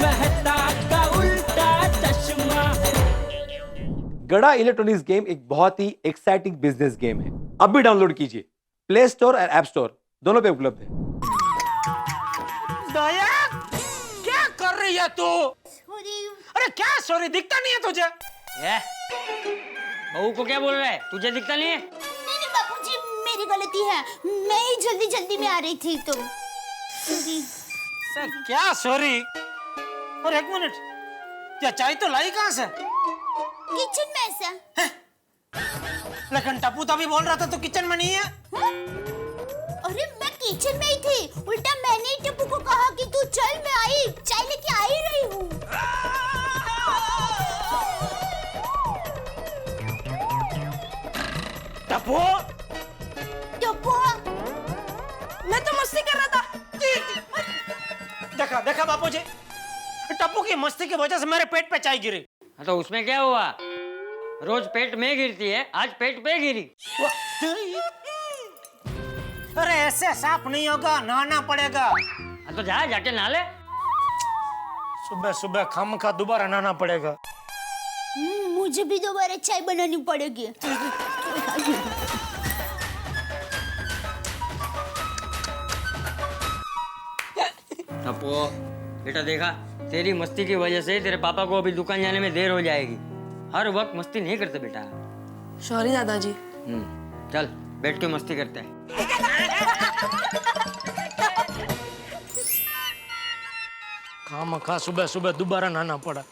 मेहता का उल्टा चश्मा। गड़ा इलेक्ट्रॉनिक्स गेम एक बहुत ही एक्साइटिंग बिजनेस गेम है। अब भी डाउनलोड कीजिए, प्ले स्टोर और ऐप स्टोर दोनों पे उपलब्ध है। दया, क्या कर रही है तू? अरे क्या सॉरी, दिखता नहीं है तुझे? बहू को क्या बोल रहा है? तुझे दिखता नहीं है? नहीं बापूजी, मेरी गलती है, मैं ही जल्दी में आ रही थी तो सॉरी। सर क्या सॉरी? और एक मिनट, क्या चाय तो लाई कहाँ से? किचन में ऐसा। लेकिन टप्पू तो अभी बोल रहा था तो किचन में नहीं है। अरे मैं किचन में ही थी, उल्टा मैंने ही टप्पू को कहा कि तू चल, मैं आई चाय लेके आ ही रही हूँ। टप्पू, टप्पू, मैं तो मस्ती कर रहा था। देखा बापूजी, टप्पू की मस्ती की वजह से मेरे पेट पे चाय गिरी। तो उसमें क्या हुआ? रोज पेट में गिरती है, आज पेट पे गिरी। अरे ऐसे साफ नहीं होगा, नहाना पड़ेगा। तो जाके नहा ले। सुबह सुबह खामखा दोबारा नहाना पड़ेगा। मुझे भी दोबारा चाय बनानी पड़ेगी। टप्पू बेटा, देखा तेरी मस्ती की वजह से तेरे पापा को अभी दुकान जाने में देर हो जाएगी। हर वक्त मस्ती नहीं करते बेटा। सॉरी दादाजी। चल बैठ के मस्ती करते हैं। खामखा सुबह सुबह दोबारा नहाना पड़ा।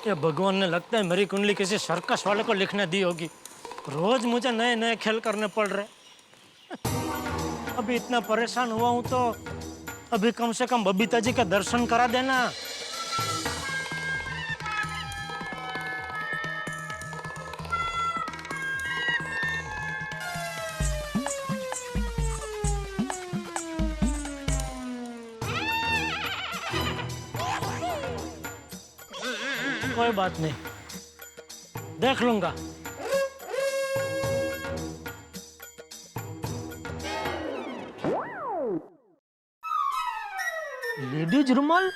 ये भगवान ने लगता है मेरी कुंडली किसी सर्कस वाले को लिखने दी होगी। रोज मुझे नए नए खेल करने पड़ रहे। अभी इतना परेशान हुआ हूं तो अभी कम से कम बबीता जी का दर्शन करा देना। कोई बात नहीं, देख लूंगा। लेडीज रुमाल,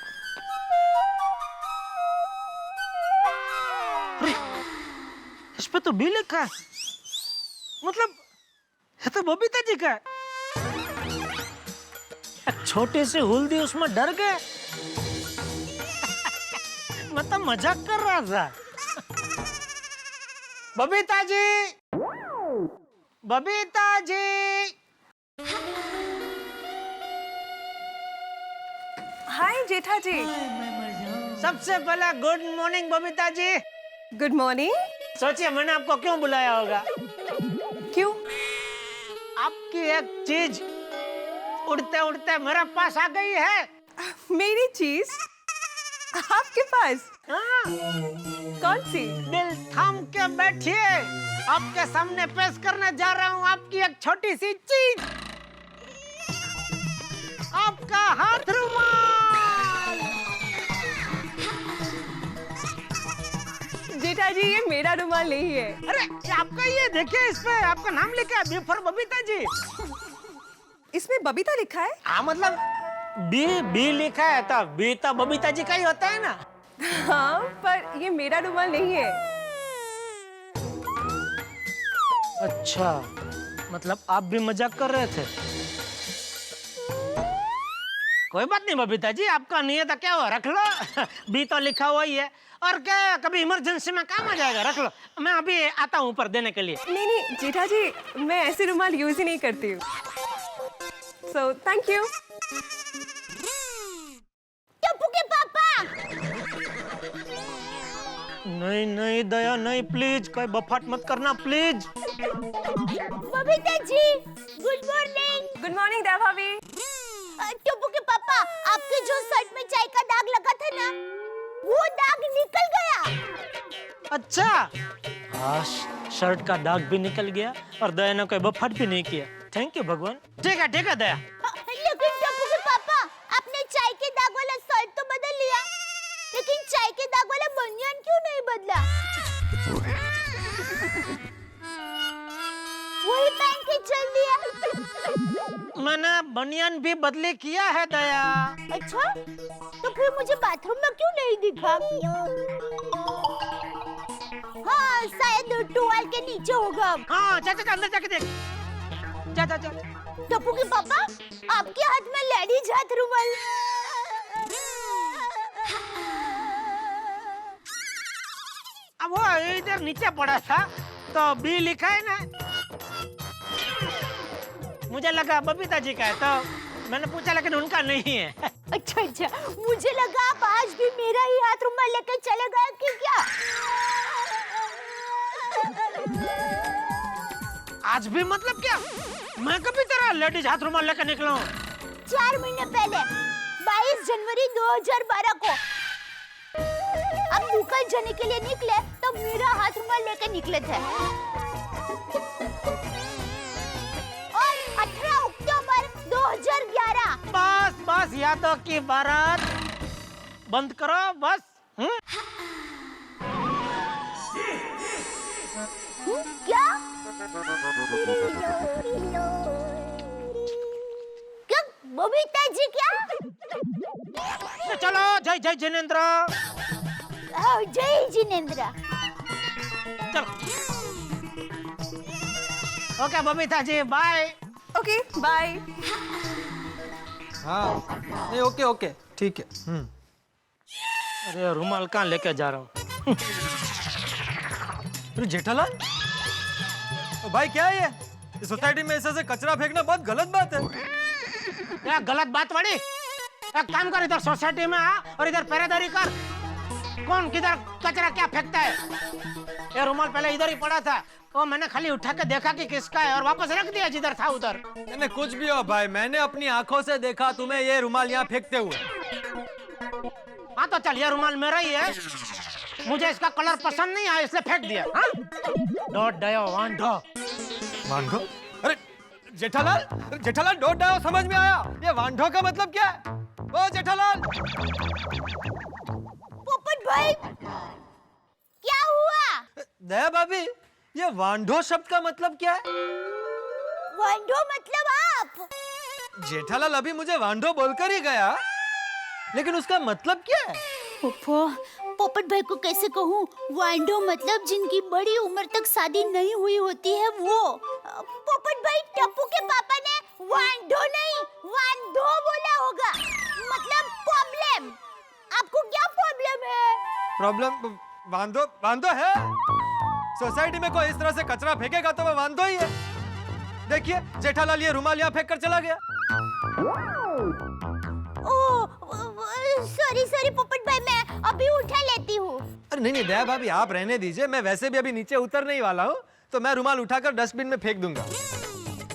इस पे तो बी लिखा है, मतलब ये तो बबीता जी का है। छोटे से हुल्दी उसमें डर गए। मैं तो मजाक कर रहा था। बबीता जी, बबीता जी। हाय जेठा जी। सबसे पहले good morning Babita ji. Good morning. सोचिए मैंने आपको क्यों बुलाया होगा। क्यों? आपकी एक चीज उड़ते उड़ते मेरे पास आ गई है। मेरी चीज आपके पास? हाँ। कौन सी? दिल थाम के बैठिए, आपके सामने पेश करने जा रहा हूँ आपकी एक छोटी सी चीज, आपका हाथ रुमाल। जेठा जी, ये मेरा रुमाल नहीं है। अरे ये आपका, ये देखिए इस पे आपका नाम लिखा है, बी फॉर बबीता जी। इसमें बबीता लिखा है? हाँ मतलब बी लिखा है तो बी तो बबीता जी का ही होता है ना। हाँ, पर ये मेरा रुमाल नहीं है। अच्छा, मतलब आप भी मजाक कर रहे थे। कोई बात नहीं बबीता जी, आपका नियत क्या हुआ, रख लो। बी तो लिखा हुआ ही है, और क्या कभी इमरजेंसी में काम आ जाएगा, रख लो। मैं अभी आता हूँ ऊपर देने के लिए। नहीं जेठा जी, मैं ऐसे रुमाल यूज ही नहीं करती हूँ। So thank you. टप्पू के पापा। नहीं दया नहीं, प्लीज कोई बफाट मत करना please. Babita ji, good morning. Good morning Daya भाभी। टप्पू के पापा, आपके जो शर्ट में चाय का दाग लगा था ना, वो दाग निकल गया। अच्छा, हाँ शर्ट का दाग भी निकल गया और दया ने कोई बफाट भी नहीं किया। थैंक यू भगवान। ठीक है दया। लेकिन टप्पू के पापा, आपने चाय के दाग वाला शर्ट तो बदल लिया, लेकिन चाय के दाग वाला बनियान क्यों नहीं बदला? वही पहन के चल दिया। मैंने बनियान भी बदली किया है दया। अच्छा? तो फिर मुझे बाथरूम में क्यों नहीं दिखा? हाँ, शायद टॉवल के नीचे होगा। हाँ, जा अंदर जाके देख। जा। टप्पू के पापा, आपके हाथ में लेडीज हाथ रुमाल। अब वो इधर नीचे पड़ा था तो बी लिखा है ना, मुझे लगा बबीता जी का है तो मैंने पूछा, लेकिन उनका नहीं है। अच्छा, मुझे लगा आप आज भी मेरा ही हाथ रुमाल लेकर चले गए कि क्या? आज भी मतलब क्या? मैं कभी तेरा लेडीज हाथ रुमाल लेकर निकला हूँ? 4 महीने पहले 22 जनवरी 2012 को आप दुकान जाने के लिए निकले तो मेरा हाथ रुमाल लेकर निकले थे। और 18 अक्टूबर 2011। बस यादों की बारात बंद करो बस। क्या बबीता जी? क्या चलो, जय जय जिनेंद्र। जय जिनेंद्र। चलो, okay Babita ji, bye. Okay, bye. हाँ, नहीं, ओके, ठीक है। अरे रुमाल कहाँ लेके जा रहा हूँ? अरे जेठालाल, तो भाई क्या है ये? इस सोसाइटी में ऐसे कचरा फेंकना बहुत गलत बात है। क्या गलत बात बड़ी? एक काम कर, इधर सोसाइटी में आ और इधर पहरेदारी कर। कौन किधर कचरा क्या फेंकता है? ये रुमाल पहले इधर ही पड़ा था, वो मैंने खाली उठा के देखा कि किसका है और वापस रख दिया जिधर था उधर। मैंने कुछ भी हो भाई, मैंने अपनी आंखों से देखा तुम्हें ये रुमाल यहाँ फेंकते हुए। हाँ तो चल, ये रुमाल मेरा ही है, मुझे इसका कलर पसंद नहीं आया इसलिए फेंक दिया। हाँ? डॉट डायो वांडो। वांडो? अरे जेठालाल डोट डायो समझ में आया, ये वांडो का मतलब क्या है? ओ जेठालाल! पोपट भाई, क्या हुआ? दया भाभी, ये वांडो शब्द का मतलब क्या है? वांडो मतलब आप? जेठालाल अभी मुझे वांडो बोलकर ही गया, लेकिन उसका मतलब क्या है? पोपट भाई को कैसे कहूँ? वांडो मतलब जिनकी बड़ी उम्र तक शादी नहीं हुई होती है वो। पोपट भाई, टप्पू के पापा ने वांडो नहीं वांडो बोला होगा, मतलब प्रॉब्लम। आपको क्या प्रॉब्लम है? प्रॉब्लम? वांदो है? सोसाइटी में कोई इस तरह से कचरा फेंकेगा तो वो वांदो ही है। देखिए जेठालाल ये रुमाल यहाँ फेंक कर चला गया। सॉरी पोपट भाई, मैं अभी उठा लेती हूँ। अरे नहीं दया भाभी, आप रहने दीजिए, मैं वैसे भी अभी नीचे उतरने ही वाला हूँ, तो मैं रुमाल उठाकर डस्टबिन में फेंक दूंगा।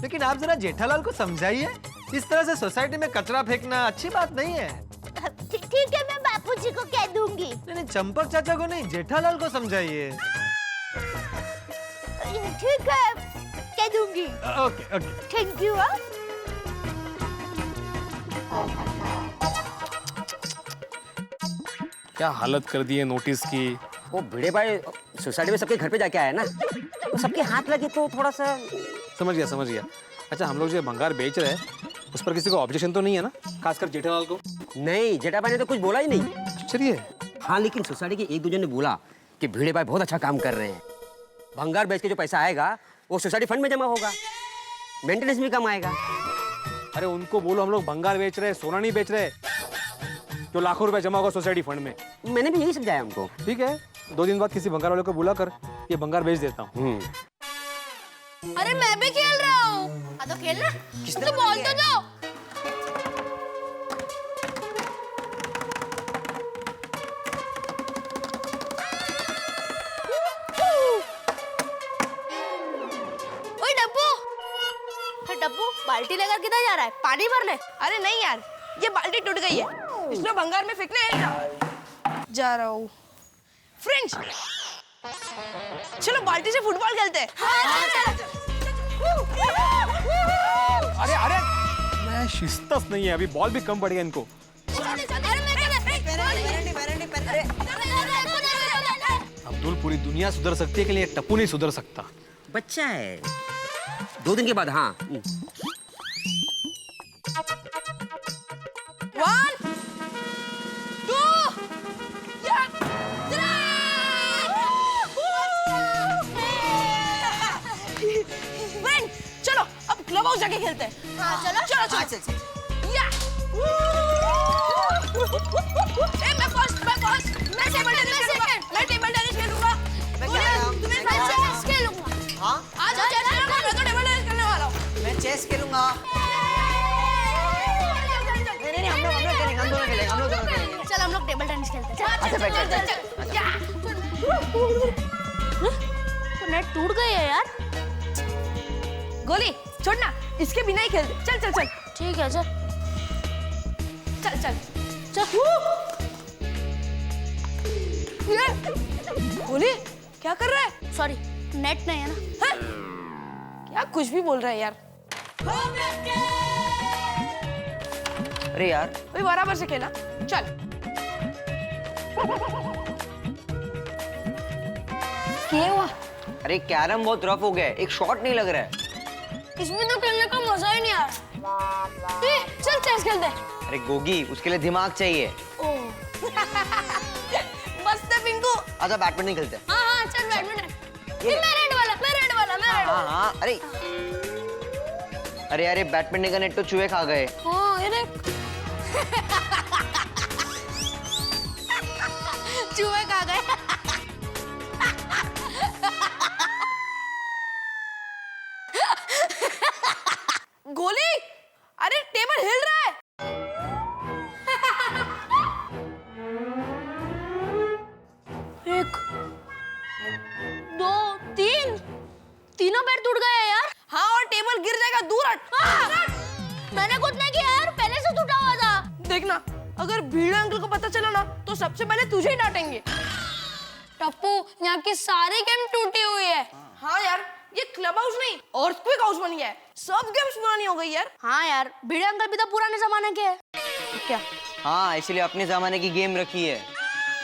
लेकिन आप जरा जेठालाल को समझाइए, इस तरह से सोसाइटी में कचरा फेंकना अच्छी बात नहीं है। ठीक है, मैं बापूजी को कह दूंगी। नहीं, चंपक चाचा को नहीं, जेठालाल को समझाइए। ठीक है, कह दूंगी। ओके। Thank you. क्या हालत कर दी है नोटिस की। वो भिड़े भाई सोसाइटी में सबके घर पे जाके आया ना, तो सबके हाथ लगे तो थोड़ा सा। समझ गया। अच्छा, हम लोग जो भंगार बेच रहे हैं उस पर किसी को ऑब्जेक्शन तो नहीं है ना, खासकर जेठालाल को? नहीं, जेठा भाई ने तो कुछ बोला ही नहीं। चलिए। हाँ, लेकिन सोसाइटी के एक दो जन ने बोला कि भिड़े भाई बहुत अच्छा काम कर रहे हैं, भंगार बेच के जो पैसा आएगा वो सोसाइटी फंड में जमा होगा, मेंटेनेंस भी कम आएगा। अरे उनको बोलो हम लोग भंगार बेच रहे हैं, सोना नहीं बेच रहे, जो लाखों रुपए जमा होगा सोसाइटी फंड में। मैंने भी यही समझाया उनको। ठीक है, 2 दिन बाद किसी भंगार वाले को बुला कर ये भंगार बेच देता हूँ। अरे मैं भी खेल रहा हूँ। तो खेलना, तो बोल तो दो। ओए डब्बू, बाल्टी लेकर किधर जा रहा है? पानी भर ले। अरे नहीं यार, ये बाल्टी टूट गई है, इसमें भंगार में फेंकने जा रहा हूँ। फ्रेंड्स, चलो बाल्टी से फुटबॉल खेलते हैं। अरे मैं शिस्तस नहीं है, अभी बॉल भी कम पड़ गया इनको। अब्दुल, पूरी दुनिया सुधर सकती है कि ये टप्पू नहीं सुधर सकता। बच्चा है, 2 दिन के बाद। हाँ, 1 खेलते हैं। हाँ चलो चलो चलो या मैं फर्स्ट मैं टेबल टेनिस खेलूंगा। मैं टेबल टेनिस खेलूंगा। तुम्हें चेस खेलूंगा। हाँ आ जाओ चेस खेलूंगा। मैं तो टेबल टेनिस खेलने वाला हूँ। मैं चेस खेलूंगा। नहीं हम लोग खेलेंगे, हम दोनों खेलेंगे, हम लोग दोनों खेलेंगे। चल हम लोग टेबल टेनिस खेलते हैं। अच्छा बैठ तो नेट टूट गई है यार। गोली छोड़ना, इसके बिना ही खेलते। चल चल चल ठीक है चल चल चल चल। गोली क्या कर रहा है? सॉरी नेट नहीं है ना। हाँ? क्या कुछ भी बोल रहा है यार। अरे यार भाई बराबर से खेला। चल क्या हुआ? अरे कैरम बहुत रफ हो गया है, एक शॉट नहीं लग रहा है। इसमें तो खेलने का मजा ही नहीं आ रहा। चल चेस खेलते हैं। अरे गोगी उसके लिए दिमाग चाहिए। मस्त है पिंकू। अच्छा बैडमिंटन खेलते हैं। हाँ हाँ चल बैडमिंटन। मैं रेड वाला मैं रेड वाला मैं रेड वाला। हाँ अरे अरे अरे बैडमिंटन का नेट तो चूहे खा गए। हाँ ये देख चूहे खा गए। गोली अरे टेबल हिल रहा है। एक दो तीन तीनों पैर टूट गए यार। हाँ और टेबल गिर जाएगा। दूर हट। मैंने कुछ नहीं किया यार, पहले से टूटा हुआ था। देखना अगर भीड़े अंकल को पता चला ना तो सबसे पहले तुझे ही डांटेंगे। टप्पू यहाँ की सारी गेम टूटी हुई है। हाँ यार ये क्लब हाउस नहीं अर्थक्वेक हाउस बन गया है। सब गेम्स पुरानी हो गई यार। हाँ यार भिड़े अंकल भी तो पुराने जमाने के हैं। क्या? हाँ इसलिए अपने जमाने की गेम रखी है।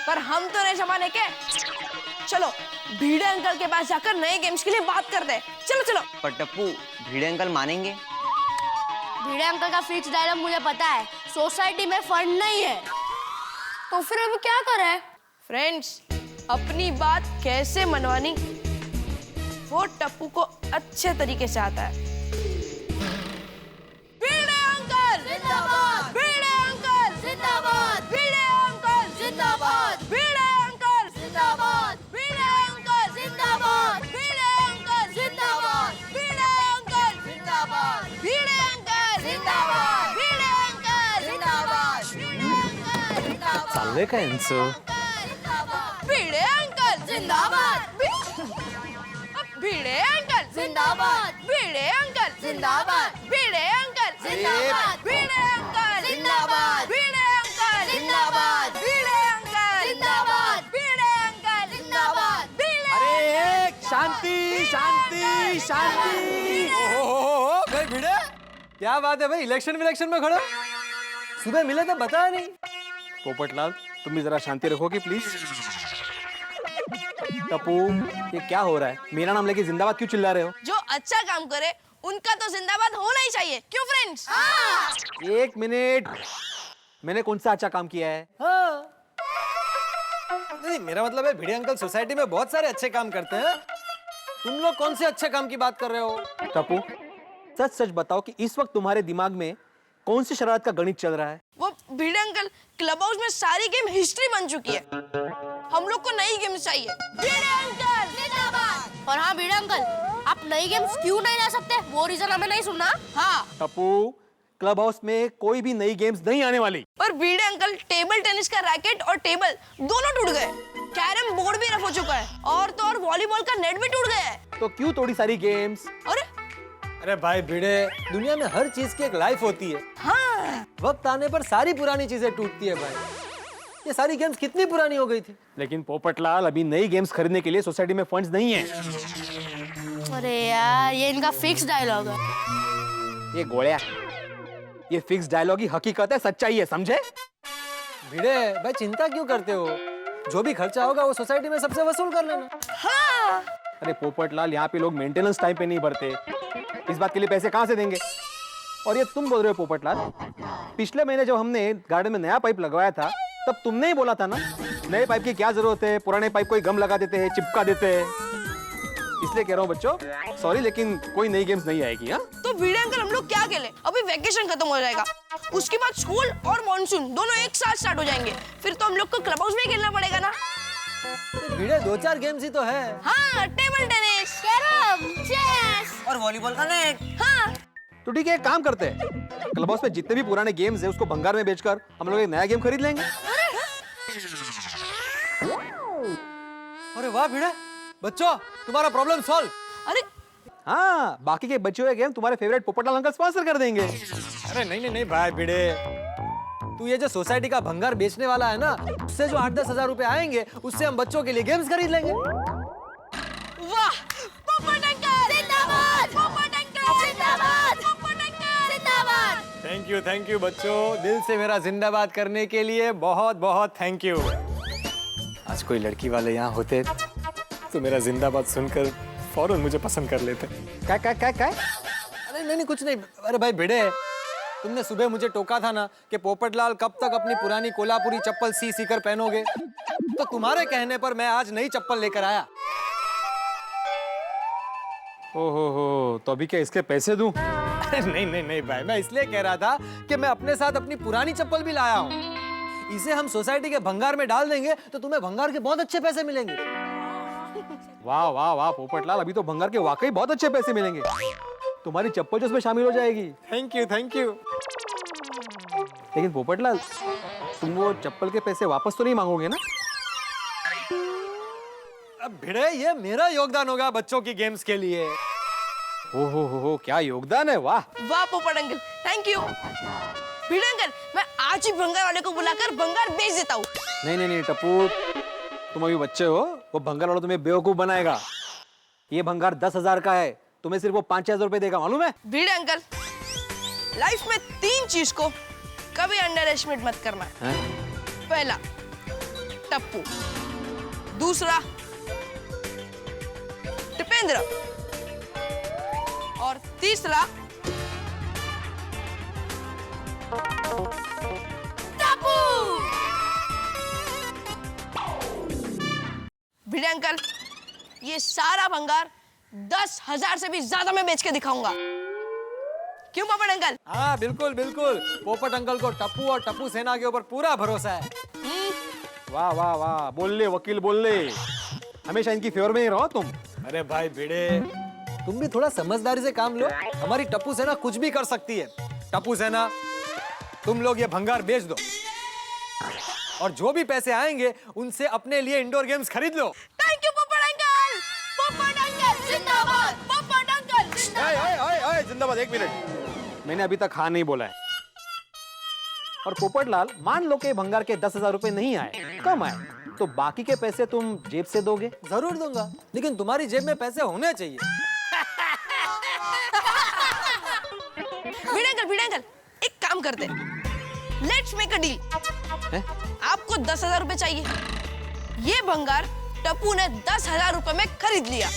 पर हम तो नए जमाने के। चलो भीड़े अंकल के पास जाकर नए गेम्स के लिए बात करते हैं। चलो चलो। पर टप्पू भिड़े अंकल मानेंगे? भिड़े अंकल का फिक्स डायलॉग मुझे पता है, सोसाइटी में फंड नहीं है। तो फिर अभी क्या करें? फ्रेंड्स अपनी बात कैसे मनवानी वो टप्पू को अच्छे तरीके से आता है। भिड़े अंकल जिंदाबाद। भिड़े अंकल जिंदाबाद। भिड़े अंकल जिंदाबाद। भिड़े अंकल जिंदाबाद। भिड़े अंकल जिंदाबाद। भिड़े अंकल जिंदाबाद। भिड़े अंकल जिंदाबाद। भिड़े अंकल जिंदाबाद। भिड़े अंकल जिंदाबाद। चाललंय काय यांचं? भिड़े अंकल जिंदाबाद। भिड़े अंकल जिंदाबाद। भिड़े अंकल जिंदाबाद। भिड़े अंकल जिंदाबाद। भिड़े अंकल जिंदाबाद। भिड़े अंकल जिंदाबाद। भिड़े अंकल जिंदाबाद। भिड़े अंकल जिंदाबाद। भिड़े अरे शांति शांति शांति। ओहो भाई भिड़े क्या बात है भाई, इलेक्शन में खड़े सुबह मिले तो बताया नहीं। पोपटलाल तुम भी जरा शांति रखोगे प्लीज। टप्पू ये क्या हो रहा है? मेरा नाम लेके जिंदाबाद क्यों चिल्ला रहे हो? जो अच्छा काम करे उनका तो जिंदाबाद होना ही चाहिए। क्यों फ्रेंड्स? एक मिनट, मैंने कौन सा अच्छा काम किया है? हाँ नहीं मेरा मतलब है भिड़े अंकल सोसाइटी में बहुत सारे अच्छे काम करते हैं। तुम लोग कौन से अच्छे काम की बात कर रहे हो? टप्पू सच सच बताओ कि इस वक्त तुम्हारे दिमाग में कौन सी शरारत का गणित चल रहा है? वो भिड़े अंकल क्लब हाउस में सारी गेम हिस्ट्री बन चुकी है। हम लोग को नई गेम चाहिए। भिड़े अंकल जिंदाबाद। और हाँ भिड़े अंकल आप नई गेम्स क्यों नहीं ला सकते, वो रीजन हमें नहीं सुनना। हाँ टप्पू क्लब हाउस में कोई भी नई गेम्स नहीं आने वाली। पर भिड़े अंकल टेबल टेनिस का रैकेट और टेबल दोनों टूट गए। कैरम बोर्ड भी रफ हो चुका है और तो और वॉलीबॉल का नेट भी टूट गया है। तो क्यों थोड़ी सारी गेम्स? अरे भाई भिड़े दुनिया में हर चीज की एक लाइफ होती है। हाँ वक्त आने पर सारी पुरानी चीजें टूटती है भाई। ये सारी गेम्स कितनी पुरानी हो गई थी। लेकिन पोपटलाल अभी नई गेम्स खरीदने के लिए सोसाइटी में फंड्स नहीं है। अरे यार ये इनका फिक्स डायलॉग है। ये गोळ्या, ये फिक्स डायलॉग ही हकीकत है, सच्चाई है, समझे? भिड़े भाई चिंता क्यों करते हो? जो भी खर्चा होगा वो सोसाइटी में सबसे वसूल कर लेना। हाँ अरे पोपटलाल यहाँ पे लोग मेंटेनेंस टाइम पे नहीं भरते, इस बात के लिए पैसे कहाँ से देंगे? और ये तुम बोल रहे हो पोपटलाल, पिछले महीने जब हमने गार्डन में नया पाइप लगवाया था तब तुमने ही बोला था ना नए पाइप की क्या जरूरत है, पुराने पाइप को ही गम लगा देते हैं, चिपका देते हैं। इसलिए कह रहा हूँ बच्चों, सॉरी लेकिन कोई नई गेम्स नहीं आएगी। हाँ, तो भिड़े अंकल हम लोग क्या खेले? अभी वेकेशन खत्म हो जाएगा, उसके बाद स्कूल और मॉनसून दोनों एक साथ स्टार्ट हो जाएंगे, फिर तो हम लोग को क्लब हाउस में खेलना पड़ेगा ना। भिड़े 2-4 गेम्स ही तो है। हाँ, टेबल टेनिस, कैरम, चेस और वॉलीबॉल का नेट। हाँ। तो ठीक है, एक काम करते हैं, क्लब हाउस में जितने भी पुराने गेम्स है उसको भंगार में बेचकर हम लोग एक नया गेम खरीद लेंगे। अरे वाह भिड़े, बच्चों तुम्हारा प्रॉब्लम सॉल्व। अरे हाँ, बाकी के बचे हुए गेम तुम्हारे फेवरेट पोपटलाल अंकल स्पॉन्सर कर देंगे। अरे नहीं भाई भिड़े, तू ये जो सोसाइटी का भंगार बेचने वाला है ना, उससे जो 8-10 हजार रुपए आएंगे उससे हम बच्चों के लिए गेम्स खरीद लेंगे। वाह, पोपट अंकल जिंदाबाद, पोपट अंकल जिंदाबाद, पोपट अंकल जिंदाबाद। थैंक यू बच्चों, दिल से मेरा जिंदाबाद करने के लिए बहुत बहुत थैंक यू। आज कोई लड़की वाले यहाँ होते तो मेरा जिंदाबाद सुनकर फौरन मुझे पसंद कर लेते। क्या? अरे नहीं कुछ नहीं। अरे भाई भिड़े, तुमने सुबह मुझे टोका था ना कि पोपटलाल कब तक अपनी पुरानी कोल्हापुरी चप्पल सी कर पहनोगे, तो तुम्हारे कहने पर मैं आज नई चप्पल लेकर आया। ओहो, तो अभी क्या इसके पैसे दूं? अरे नहीं भाई, मैं इसलिए कह रहा था कि मैं अपने साथ अपनी पुरानी चप्पल भी लाया हूँ। इसे हम सोसाइटी के भंगार में डाल देंगे तो तुम्हें भंगार के बहुत अच्छे पैसे मिलेंगे। वाह पोपटलाल, अभी तो भंगार के वाकई बहुत अच्छे पैसे मिलेंगे। तुम्हारी चप्पल जो उसमें शामिल हो जाएगी। Thank you. लेकिन पोपटलाल, तुम वो चप्पल के पैसे वापस तो नहीं मांगोगे ना? अब भिड़े, ये मेरा योगदान होगा बच्चों की गेम्स के लिए। हो, क्या योगदान है। वाह पोपट uncle, thank you. Bhide uncle, मैं आज ही भंगार वाले को बुलाकर भंगार बेच देता हूँ। नहीं टप्पू, तुम अभी बच्चे हो, वो भंगार वाला तुम्हें बेवकूफ बनाएगा। ये भंगार 10,000 का है, तुम्हें सिर्फ वो 5,000 रुपए देगा, मालूम है? भिड़े अंकल, लाइफ में 3 चीज को कभी अंडर एस्टिमेट मत करना। पहला टप्पू, दूसरा टिपेंद्र, और तीसरा टप्पू। भिड़े अंकल, ये सारा भंगार 10,000 से भी ज्यादा मैं बेच के दिखाऊंगा। क्यों पोपट अंकल? हाँ बिल्कुल। पोपट अंकल को टप्पू और टप्पू सेना के ऊपर पूरा भरोसा है। वाह, बोल ले वकील, बोल ले। हमेशा इनकी फेवर में ही रहो तुम। अरे भाई भिड़े, तुम भी थोड़ा समझदारी से काम लो। हमारी टप्पू सेना कुछ भी कर सकती है। टप्पू सेना, तुम लोग ये भंगार बेच दो और जो भी पैसे आएंगे उनसे अपने लिए इंडोर गेम्स खरीद लो। थैंक यू पोपट अंकल। पोपट अंकल जिंदाबाद, पोपट अंकल जिंदाबाद। जिंदाबाद। 1 मिनट, मैंने अभी तक हाँ नहीं बोला है। और पोपटलाल, मान लो कि भंगार के 10,000 रुपए नहीं आए, कम आए, तो बाकी के पैसे तुम जेब से दोगे? जरूर दूंगा, लेकिन तुम्हारी जेब में पैसे होने चाहिए। भिड़े अंकल, एक काम करते हैं, लेट्स मेक अ डील। आपको 10,000 रुपए चाहिए, ये भंगार टप्पू ने 10,000 रुपए में खरीद लिया।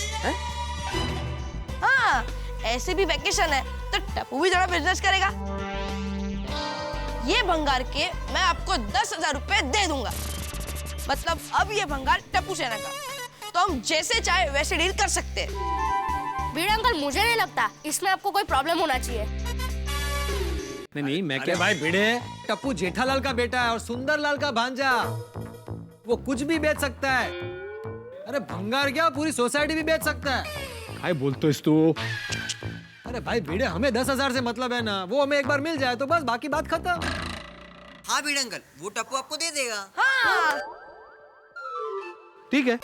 हाँ, ऐसे भी वेकेशन है तो टप्पू भी थोड़ा बिजनेस करेगा। ये भंगार के मैं आपको 10,000 रुपए दे दूंगा, मतलब अब ये भंगार टप्पू सेना का, तो हम जैसे चाहे वैसे डील कर सकते हैं। भिड़े अंकल, मुझे नहीं लगता इसमें आपको कोई प्रॉब्लम होना चाहिए। नहीं, मैं क्या भाई भिड़े, टप्पू जेठालाल का बेटा है और सुंदरलाल का भांजा, वो कुछ भी बेच सकता है। अरे भंगार क्या, पूरी सोसाइटी भी बेच सकता है। भाई बोल तो इस तो। अरे भाई भिड़े, हमें 10,000 से मतलब है ना, वो हमें एक बार मिल जाए तो बस, बाकी बात खत्म। हाँ भिड़े अंकल, वो टप्पू आपको दे देगा। हाँ। ठीक है।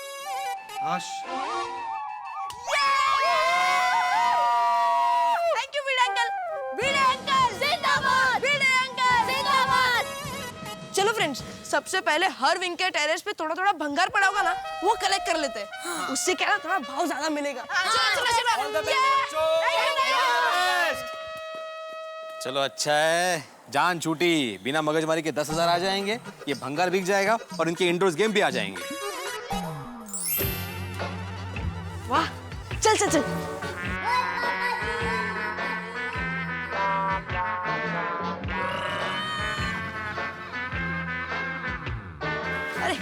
Thank you Bhide uncle. Bhide uncle जिंदाबाद, भिड़े अंकल जिंदाबाद। चलो फ्रेंड्स, सबसे पहले हर विंग के टेरेस पे थोड़ा थोड़ा भंगार पड़ा होगा ना, वो कलेक्ट कर लेते हैं। उससे क्या ना, थोड़ा भाव ज्यादा मिलेगा। चलो अच्छा है, जान छूटी, बिना मगजमारी के 10,000 आ जाएंगे, ये भंगार बिक जाएगा और इनके इंडोर्स गेम भी आ जाएंगे। वाह, चल चल चल। अरे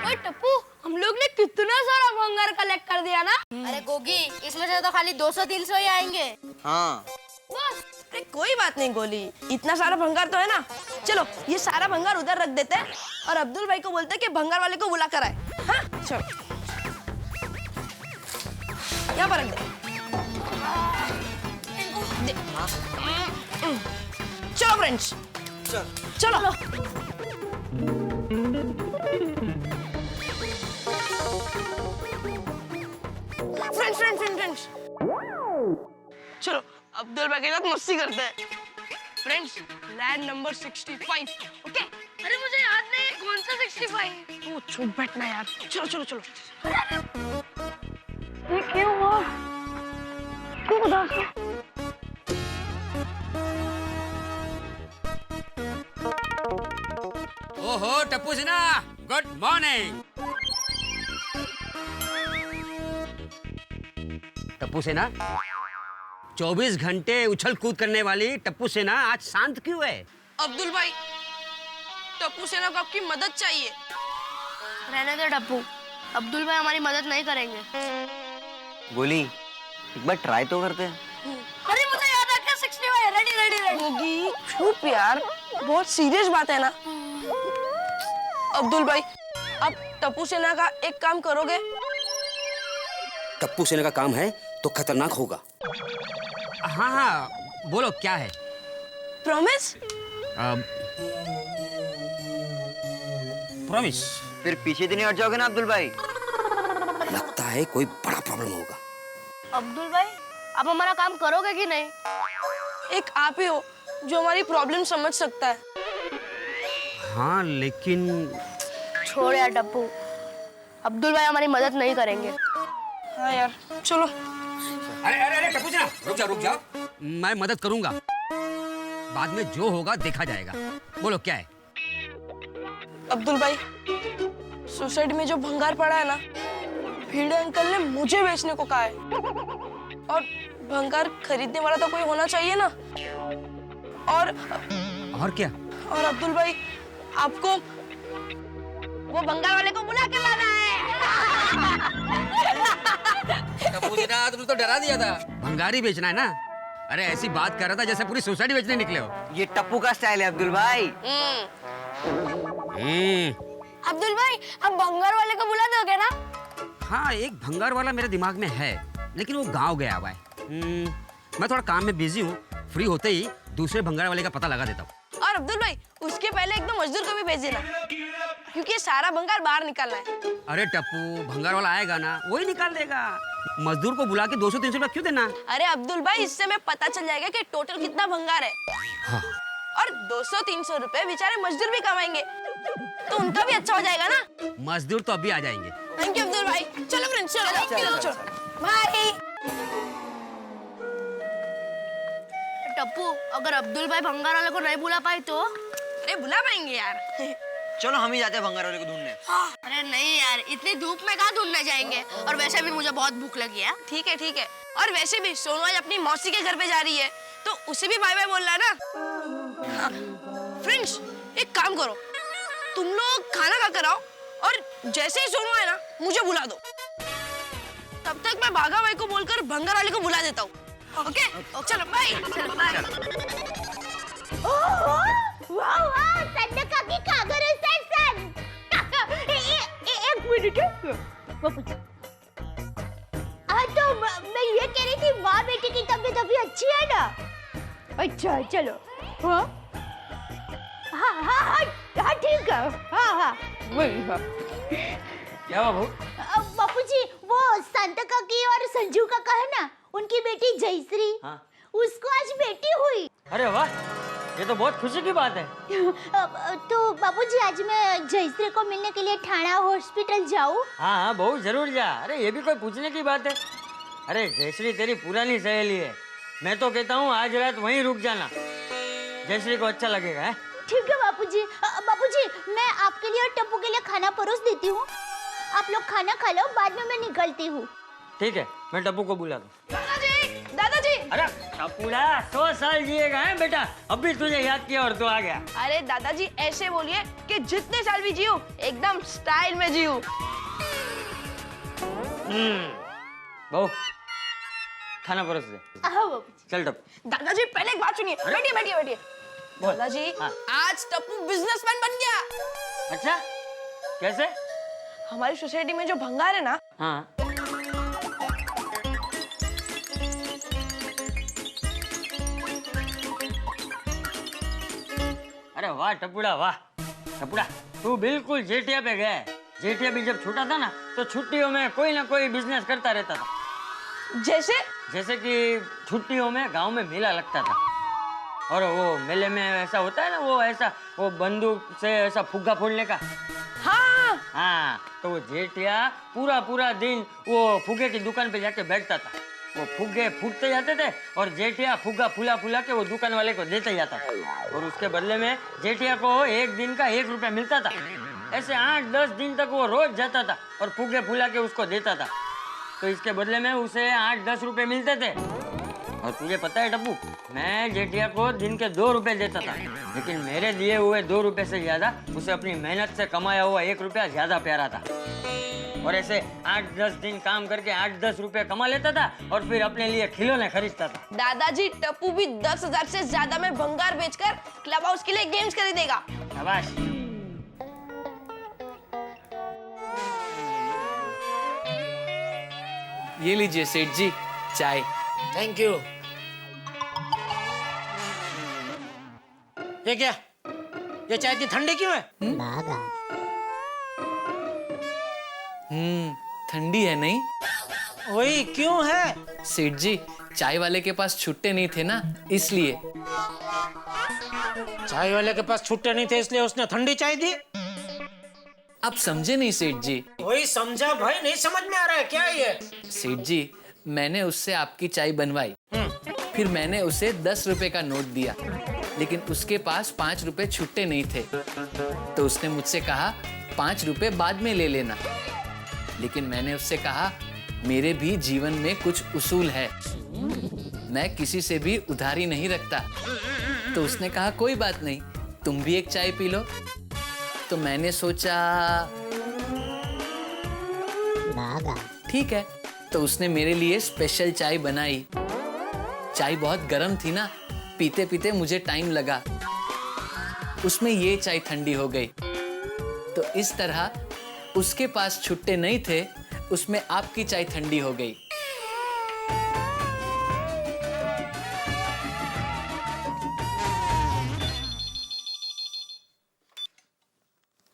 ओए टप्पू, हम लोग ने कितना सारा भंगार कलेक्ट कर दिया ना। अरे गोगी, इसमें से तो खाली 200-300 ही आएंगे। हाँ बस। अरे कोई बात नहीं गोली, इतना सारा भंगार तो है ना। चलो ये सारा भंगार उधर रख देते हैं और अब्दुल भाई को बोलते हैं कि भंगार वाले को बुला कर आए। हाँ चलो यहाँ पर रख दे। चलो फ्रेंड्स, चलो। फ्रेंड्स चलो अब्दुल भाई के साथ मस्ती करते हैं। Friends, land number 65, okay? अरे मुझे याद नहीं कौन सा 65। ओ चुप बैठना यार। चलो। ये क्यों हुआ? क्यों उदास हो? ओहो टप्पू सिन्हा, गुड मॉर्निंग। टप्पू सेना, 24 घंटे उछल कूद करने वाली टप्पू सेना आज शांत क्यों है? अब्दुल भाई, टप्पू सेना को आपकी मदद चाहिए। रहने दे टप्पू, अब्दुल भाई हमारी मदद नहीं करेंगे। गोली एक बार ट्राई तो करते हैं। अरे मुझे याद आ गया 65। रेडी। होगी चुप यार, बहुत सीरियस बात है ना। अब्दुल भाई, आप टप्पू सेना का एक काम करोगे? टप्पू सेना का काम है तो खतरनाक होगा। हाँ, बोलो क्या है? प्रॉमिस? प्रॉमिस। फिर पीछे तो नहीं हट जाओगे ना अब्दुल भाई? लगता है कोई बड़ा प्रॉब्लम होगा। अब्दुल भाई, आप हमारा काम करोगे कि नहीं? एक आप ही हो जो हमारी प्रॉब्लम समझ सकता है। हाँ लेकिन छोड़ यार टप्पू, अब्दुल भाई हमारी मदद नहीं करेंगे। हाँ यार, चलो। अरे टप्पू सेना, रुक जाओ। मैं मदद करूंगा, बाद में जो होगा देखा जाएगा। बोलो क्या है? अब्दुल भाई, सोसाइटी में जो भंगार पड़ा है ना, भिड़े अंकल ने मुझे बेचने को कहा है। और भंगार खरीदने वाला तो कोई होना चाहिए ना। और क्या? और अब्दुल भाई, आपको वो भंगार वाले को बुला के लाना है। टप्पू सेना, तुमने तो डरा दिया था। भंगारी बेचना है ना? अरे ऐसी बात कर रहा था जैसे पूरी सोसाइटी बेचने निकले हो। ये टप्पू का स्टाइल है अब्दुल भाई। अब्दुल भाई, आप भंगार वाले को बुला दोगे ना? हाँ, एक भंगार वाला मेरे दिमाग में है, लेकिन वो गांव गया हुआ है। मैं थोड़ा काम में बिजी हूँ, फ्री होते ही दूसरे भंगार वाले का पता लगा देता हूँ। और अब्दुल भाई, उसके पहले एकदम मजदूर को भी भेज देना, क्योंकि सारा भंगार बाहर निकालना है। अरे टप्पू, भंगार वाला आएगा ना, वही निकाल देगा। मजदूर को बुला के 200-300 रुपया क्यों देना? अरे अब्दुल भाई, इससे हमें पता चल जाएगा कि टोटल कितना भंगार है। हाँ। और 200-300 रुपए बेचारे मजदूर भी कमाएंगे, तो उनका भी अच्छा हो जाएगा ना। मजदूर तो अभी आ जाएंगे। थैंक यू अब्दुल भाई। चलो फ्रेंड्स, चलो। बाय। टप्पू, अगर अब्दुल भाई भंगार वाले को नहीं बुला पाए तो? अरे बुला पाएंगे यार। चलो हम ही जाते हैं भंगार वाले को ढूंढने। अरे नहीं यार, इतनी धूप में कहाँ ढूंढने जाएंगे? और वैसे भी मुझे बहुत भूख लगी है। ठीक है। और वैसे भी सोनू आज अपनी मौसी के घर पे जा रही है, तो उसे भी बाय बाय बोल रहा है ना। हाँ। फ्रेंड्स, एक काम करो, तुम लोग खाना खा कर आओ और जैसे ही सोनू आए ना, मुझे बुला दो। तब तक मैं भागा भाई को बोलकर भंगार वाले को बुला देता हूँ। ओके? चलो बाय। वाह, संडका की कागर सेशन। एक मिनट। तो मैं ये कह रही थी, माँ बेटी की तबीयत अभी अच्छी है ना? अच्छा, चलो। हाँ, ठीक है। हाँ। क्या बाबू? बापूजी, वो संता काकी और संजू काका है ना, उनकी बेटी जयश्री, उसको आज बेटी हुई। अरे वाह, ये तो बहुत खुशी की बात है। तो बापूजी, आज मैं जयश्री को मिलने के लिए ठाणा हॉस्पिटल जाऊँ? हाँ, बहुत जरूर जा। अरे ये भी कोई पूछने की बात है? अरे जयश्री तेरी पुरानी सहेली है, मैं तो कहता हूँ आज रात वहीं रुक जाना, जयश्री को अच्छा लगेगा। है? ठीक है बापूजी। बापूजी, मैं आपके लिए और टप्पू के लिए खाना परोस देती हूँ, आप लोग खाना खा लो, बाद में मैं निकलती हूँ। ठीक है, मैं टप्पू को बुला दूँ। दादाजी, दादाजी। अरे टपुड़ा 100 साल जिएगा है बेटा, अभी तुझे याद किया और तू आ गया। अरे दादाजी ऐसे बोलिए कि जितने साल भी जियो एकदम स्टाइल में जियो। बहू खाना परोस दे। चल टप। दादाजी पहले एक बात सुनिए। बैठिए बैठिए बैठिए। बोल। दादाजी हाँ। आज टप्पू बिजनेसमैन बन गया। अच्छा कैसे? हमारी सोसाइटी में जो भंगार है ना, हाँ अरे वाह टपुड़ा वाह। टपुड़ा तू बिल्कुल जेठिया पे गया है। जेठिया भी जब छोटा था ना तो छुट्टियों में कोई ना कोई बिजनेस करता रहता था। जैसे कि छुट्टियों में गांव में मेला लगता था और वो मेले में ऐसा होता है ना, वो ऐसा वो बंदूक से ऐसा फुग्गा फोड़ने का। हाँ तो वो जेठिया पूरा दिन वो फुग्गे की दुकान पे जाके बैठता था। वो फुग्गे फूटते जाते थे और जेठिया फुग्गा फुला के वो दुकान वाले को देते जाता था और उसके बदले में जेठिया को एक दिन का 1 रुपया मिलता था। ऐसे 8-10 दिन तक वो रोज जाता था और फुग्गे फुला के उसको देता था, तो इसके बदले में उसे 8-10 रुपए मिलते थे। और तुझे पता है टप्पू, मैं जेठिया को दिन के 2 रुपए देता था, लेकिन मेरे दिए हुए 2 रुपए से ज्यादा उसे अपनी मेहनत से कमाया हुआ 1 रुपया ज्यादा प्यारा था। और ऐसे 8-10 दिन काम करके 8-10 रुपए कमा लेता था और फिर अपने लिए खिलौने खरीदता था। दादाजी टप्पू भी 10,000 से ज्यादा में भंगार बेचकर क्लब हाउस के लिए गेम्स खरीदेगा। शाबाश। ये लीजिए सेठ जी चाय। Thank you. ये क्या, ये चाय इतनी ठंडी क्यों है? ठंडी है नहीं? वही क्यों है? सेठ जी चाय वाले के पास छुट्टे नहीं थे ना, इसलिए। चाय वाले के पास छुट्टे नहीं थे इसलिए उसने ठंडी चाय दी? आप समझे नहीं सेठ जी। वही समझा भाई, नहीं समझ में आ रहा है क्या ये? सेठ जी मैंने उससे आपकी चाय बनवाई, फिर मैंने उसे 10 रुपए का नोट दिया, लेकिन उसके पास 5 रुपए छुट्टे नहीं थे, तो उसने मुझसे कहा 5 रुपए बाद में ले लेना। लेकिन मैंने उससे कहा मेरे भी जीवन में कुछ उसूल है, मैं किसी से भी उधारी नहीं रखता। तो उसने कहा कोई बात नहीं, तुम भी एक चाय पी लो। तो मैंने सोचा ठीक है, तो उसने मेरे लिए स्पेशल चाय बनाई। चाय बहुत गर्म थी ना, पीते पीते मुझे टाइम लगा, उसमें ये चाय ठंडी हो गई। तो इस तरह उसके पास छुट्टे नहीं थे, उसमें आपकी चाय ठंडी हो गई।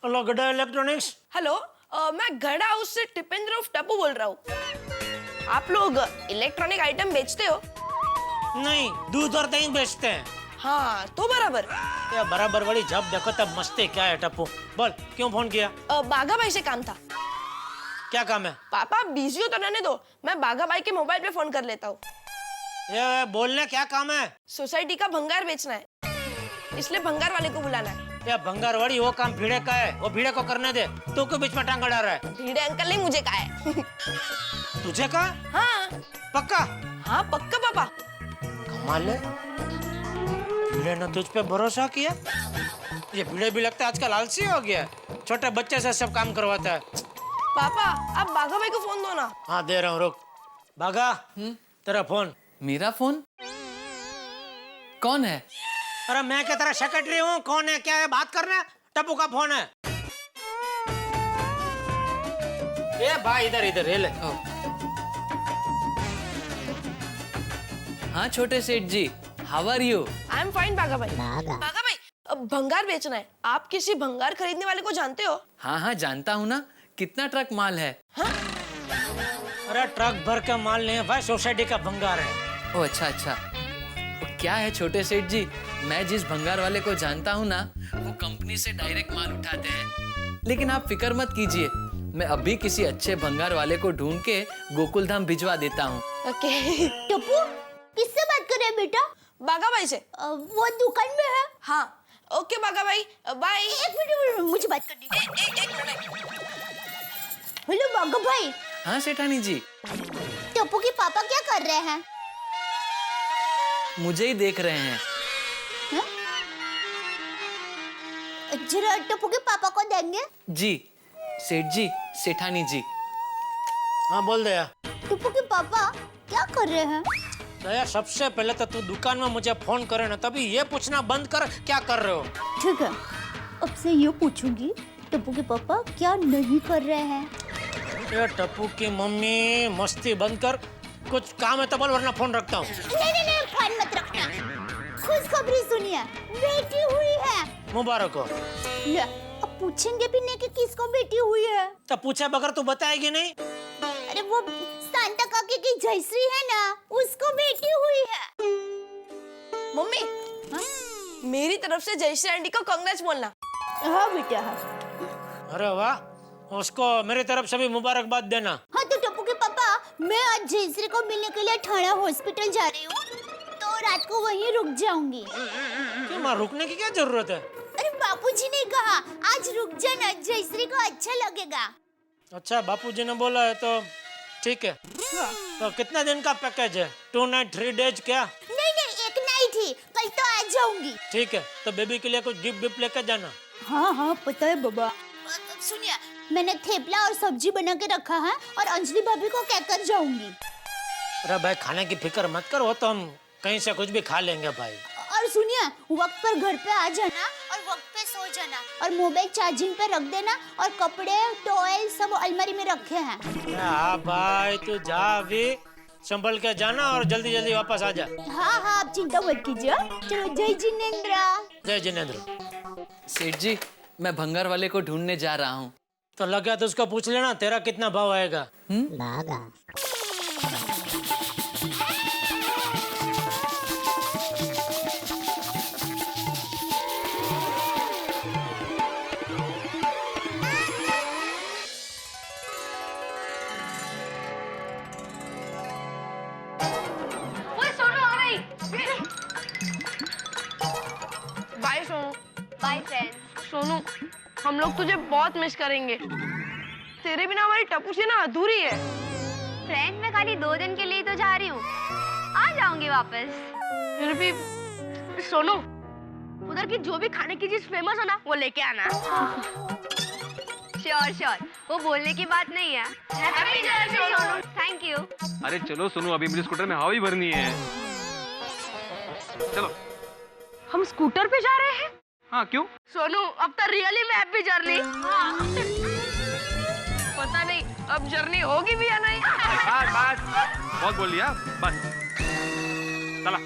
हेलो गड्ढा इलेक्ट्रॉनिक्स। हेलो, मैं गढ़ा हाउस से टिपेंद्र उर्फ टप्पू बोल रहा हूँ। आप लोग इलेक्ट्रॉनिक आइटम बेचते हो? नहीं, दूध और दही बेचते हैं। हाँ तो बराबर। ये बराबर वाली जब देखो तब मस्ती क्या है टप्पू? बोल क्यों फोन किया? बाघा भाई से काम था। क्या काम है? पापा बिजी हो तो रहने दो, मैं बाघा भाई के मोबाइल पे फोन कर लेता हूँ। ये बोलने क्या काम है? सोसाइटी का भंगार बेचना है, इसलिए भंगार वाले को बुलाना है। ये भंगार वाली वो काम भीड़े का है, वो भीड़े को करने दे, तू क्यों बीच में टांग अड़ा रहा है? भीड़े अंकल ने मुझे कहा है। तुझे कहा? हाँ पक्का? हाँ पक्का पापा। कमाल है, भीड़े ने तुझ पे भरोसा किया। ये भीड़े भी लगता है आजकल आलसी हो गया, छोटे बच्चे से सब काम करवाता है। पापा आप बाघा भाई को फोन दो ना। हाँ दे रहा हूँ, रुक। बाघा तेरा फोन। मेरा फोन? कौन है? अरे मैं क्या तेरा सेक्रेटरी हूँ? कौन है क्या है बात करना? टप्पू का फोन है। ये भाई इधर इधर ले। हाँ छोटे सेठ जी, how are you? I am fine Bagha भाई। बाघा भाई अब भंगार बेचना है, आप किसी भंगार खरीदने वाले को जानते हो? हाँ हाँ जानता हूँ ना, कितना ट्रक माल है? हाँ? अरे ट्रक भर का माल नहीं है भाई, सोसाइटी का भंगार है। ओ अच्छा अच्छा, वो क्या है छोटे सेठ जी, मैं जिस भंगार वाले को जानता हूँ ना, वो कंपनी से डायरेक्ट माल उठाते हैं। लेकिन आप फिक्र मत कीजिए, मैं अभी किसी अच्छे भंगार वाले को ढूंढ के गोकुल धाम भिजवा देता हूँ। ओके। टप्पू किससे बात कर रहे हैं बेटा? बाघा भाई से। वो दुकान में है। हाँ ओके बाघा भाई, बाय। एक मिनट मुझे बात करनी है। एक मिनट। हेलो बाघा भाई। हाँ सेठानी जी। टप्पू के पापा क्या कर रहे हैं? मुझे ही देख रहे हैं। जरा टप्पू के पापा को देंगे। जी सेठ जी, सेठानी जी। हाँ बोल दया। टप्पू के पापा क्या कर रहे हैं? दया, सबसे पहले तो तू दुकान में मुझे फोन करे ना, तभी ये पूछना बंद कर क्या कर रहे हो। ठीक है, अब से ये पूछूंगी टप्पू के पापा क्या नहीं कर रहे हैं। ये टप्पू की मम्मी मस्ती बंद कर, कुछ काम है तो बोल वरना फोन रखता हूँ। नहीं, फोन मत रखना। खुशखबरी सुनिए, बेटी हुई है। मुबारक हो। ले, अब पूछेंगे भी नहीं कि किसको बेटी हुई है। तो पूछे बगैर तू बताएगी नहीं? अरे वो सांता काकी की जयश्री है ना, उसको बेटी हुई है। मम्मी, मेरी तरफ से जयश्री आंटी को कांग्रेस बोलना। हाँ बेटा, हाँ। अरे वाह, उसको मेरी तरफ से भी मुबारकबाद देना। हाँ तो टप्पू के पापा, मैं आज जयश्री को मिलने के लिए ठाणा हॉस्पिटल जा रही हूँ, तो रात को वहीं रुक जाऊंगी। क्यों माँ, रुकने की क्या जरूरत है? अरे बापूजी ने कहा आज रुक जाना, जयश्री को अच्छा लगेगा। अच्छा, बापूजी ने बोला है तो ठीक है। तो कितना दिन का पैकेज है? 2 नाइट 3 डेज क्या? नहीं, एक नाइट ही, कल तो आ जाऊंगी। ठीक है, तो बेबी के लिए कुछ गिफ्ट लेकर जाना। हाँ पता है बाबा। सुनिए, मैंने थेपला और सब्जी बना के रखा है और अंजलि भाभी को कहकर जाऊंगी। अरे भाई, खाने की फिक्र मत करो, तो हम कहीं से कुछ भी खा लेंगे भाई। और सुनिए, वक्त पर घर पे आ जाना और वक्त पे सो जाना, और मोबाइल चार्जिंग पे रख देना, और कपड़े टॉयल सब अलमारी में रखे हैं। हाँ भाई, तू जा अभी, संभल के जाना और जल्दी जल्दी वापस आ जा। हाँ आप चिंता मत कीजिए। चलो, जय जिनेंद्र। जय जिनेंद्र। सेठ जी, मैं भंगार वाले को ढूंढने जा रहा हूँ। तो लगा तो उसको पूछ लेना तेरा कितना भाव आएगा। Bye Sonu. Bye friend. Sonu, हम लोग तुझे बहुत मिस करेंगे। तेरे बिना हमारी टप्पू सी ना अधूरी है। फ्रेंड, मैं खाली 2 दिन के लिए तो जा रही हूँ, आ जाऊंगी वापस। फिर भी सोनू, उधर की जो भी खाने की चीज फेमस है ना, वो लेके आना। श्योर, वो बोलने की बात नहीं है। Happy journey Sonu. Thank you. अरे चलो सुनो, अभी मुझे स्कूटर में हवा भी भरनी है। चलो। हम स्कूटर पे जा रहे हैं? हाँ, क्यों? सोनू, अब तो रियली में हैप्पी जर्नी। पता नहीं अब जर्नी होगी भी या नहीं। बस बहुत बोल लिया, बस चला।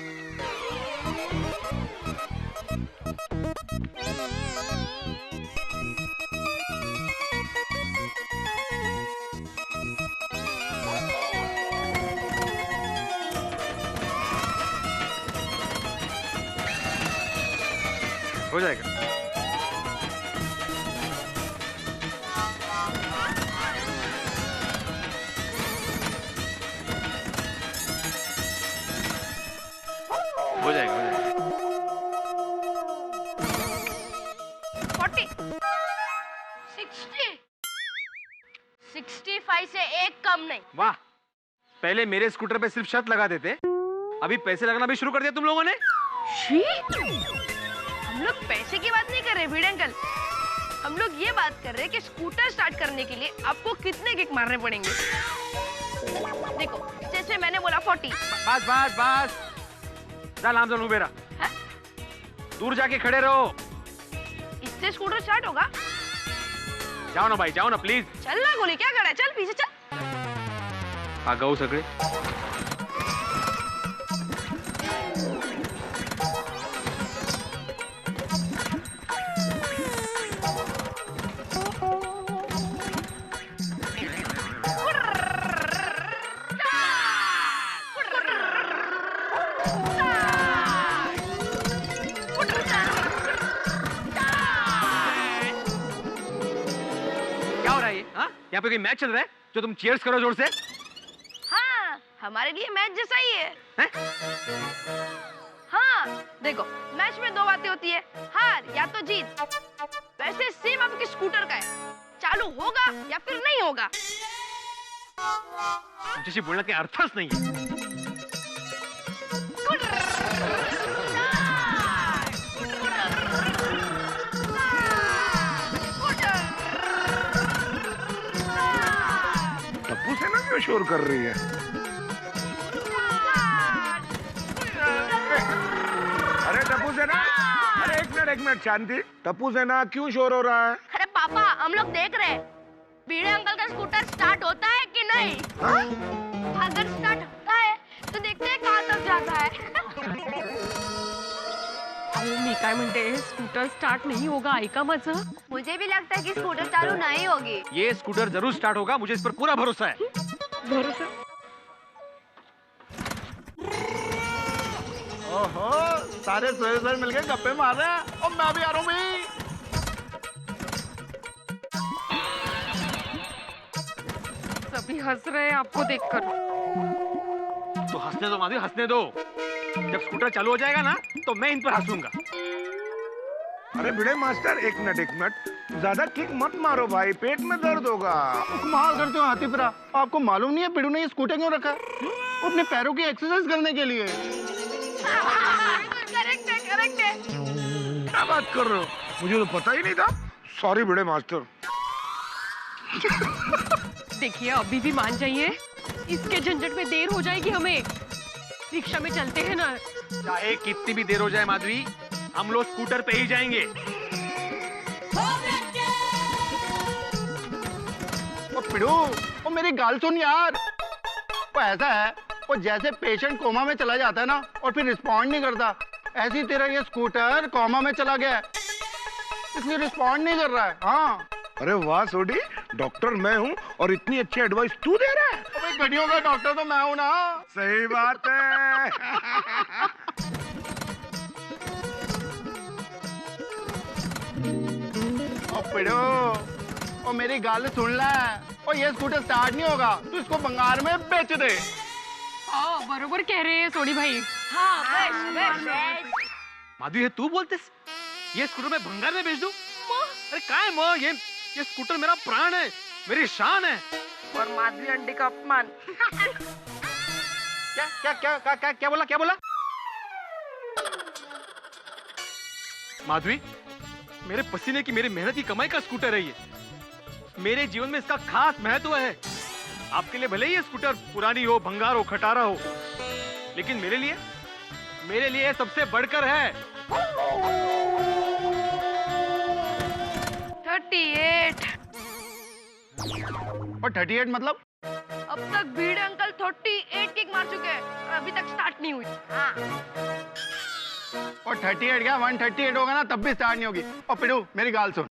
हो जाएगा। हो जाएगा, हो जाएगा। 40, 60, 65 से एक कम नहीं। वाह, पहले मेरे स्कूटर पे सिर्फ शर्त लगा देते, अभी पैसे लगाना भी शुरू कर दिया तुम लोगों ने। हम लोग पैसे की बात नहीं कर रहे भिड़ अंकल, हम लोग ये बात कर रहे हैं कि स्कूटर स्टार्ट करने के लिए आपको कितने किक मारने पड़ेंगे। देखो, जैसे मैंने बोला 40। बस जा लाम जान उबेरा, दूर जाके खड़े रहो। इससे स्कूटर स्टार्ट होगा? जाओ ना भाई, जाओ ना प्लीज। चल ना गोली, क्या खड़ा है, चल पीछे चल। आ गओ सगळे। यहाँ पे कोई मैच चल रहा है जो तुम चीयर्स करो जोर से? हाँ, हमारे लिए मैच जैसा ही है? हाँ, देखो, मैच में 2 बातें होती है, हार या तो जीत। वैसे सेम आपके स्कूटर का है, चालू होगा या फिर नहीं होगा। जैसे बोलना के अर्थस नहीं है। टप्पू सेना क्यों शोर कर रही है? अरे टप्पू सेना, अरे एक मिनट शांति। टप्पू सेना क्यों शोर हो रहा है? अरे पापा, हम लोग देख रहे हैं भिड़े अंकल का स्कूटर स्टार्ट होता है कि नहीं। अगर स्टार्ट होता है तो देखते हैं कहाँ तक जाता है। मी काय म्हणते, स्कूटर स्टार्ट नहीं होगा, ऐका माझं. मुझे भी लगता है कि स्कूटर चालू नहीं होगी. ये स्कूटर जरूर स्टार्ट होगा, मुझे इस पर पूरा भरोसा है. भरोसा? ओहो, सारे सोए मिलके गप्पे मार रहे हैं और मैं भी आ रहा हूँ भाई. सभी हंस रहे हैं आपको देखकर. तो हंसने दो माधवी, हंसने दो. जब स्कूटर चालू हो जाएगा ना तो मैं इन पर हंसूंगा. अरे भिड़े मास्टर, एक मिनट, ज्यादा किक मत मारो भाई, पेट में दर्द होगा. कमाल करते हो हाथीपुरा, आपको मालूम नहीं है पिड़ू ने ये स्कूटर क्यों रखा? वो अपने पैरों की एक्सरसाइज करने के लिए. करेक्ट है. क्या बात कर रहे हो? मुझे तो पता ही नहीं था. सॉरी भिड़े मास्टर. देखिए, अभी भी मान जाइए, इसके झंझट में देर हो जाएगी हमें. रिक्शा में चलते हैं ना. चाहे कितनी भी देर हो जाए माधवी, हम लोग स्कूटर पे ही जाएंगे. ओ पिड़ू, ओ मेरी गाल सुन यार. वो ऐसा है, वो जैसे पेशेंट कोमा में चला जाता है ना और फिर रिस्पॉन्ड नहीं करता, ऐसी तेरा ये स्कूटर कोमा में चला गया है, इसलिए रिस्पॉन्ड नहीं कर रहा है. हाँ. अरे वाह सोडी, डॉक्टर मैं हूँ और इतनी अच्छी एडवाइस तू दे रहा है. भाई गड्डियों का डॉक्टर तो मैं हूँ ना. सही बात है. ओ पिड़ू, ओ मेरी गाल सुन ले. ओ ये स्कूटर स्टार्ट नहीं होगा, तू इसको बंगाल में बेच दे. हाँ, बरोबर कह रहे हैं सोडी भाई. हाँ, बस. माधवी, है तू बोलतेस? ये स्कूटर मैं भंगार में बेच दूं? अरे काय माँ, ये स्कूटर मेरा प्राण है, मेरी शान है. और माधवी आंटी का अपमान. क्या बोला? माधवी, मेरे पसीने की, मेरी मेहनत की कमाई का स्कूटर है ये. मेरे जीवन में इसका खास महत्व है. आपके लिए भले ही ये स्कूटर पुरानी हो, भंगार हो, खटारा हो, लेकिन मेरे लिए ये सबसे बढ़कर है. 38. और 38 मतलब? अब तक भिड़े अंकल 38 किक मार चुके हैं और अभी तक स्टार्ट नहीं हुई. हाँ. और 38 क्या 138 होगा ना तब भी स्टार्ट नहीं होगी. और पिड़ू मेरी गाल सुन.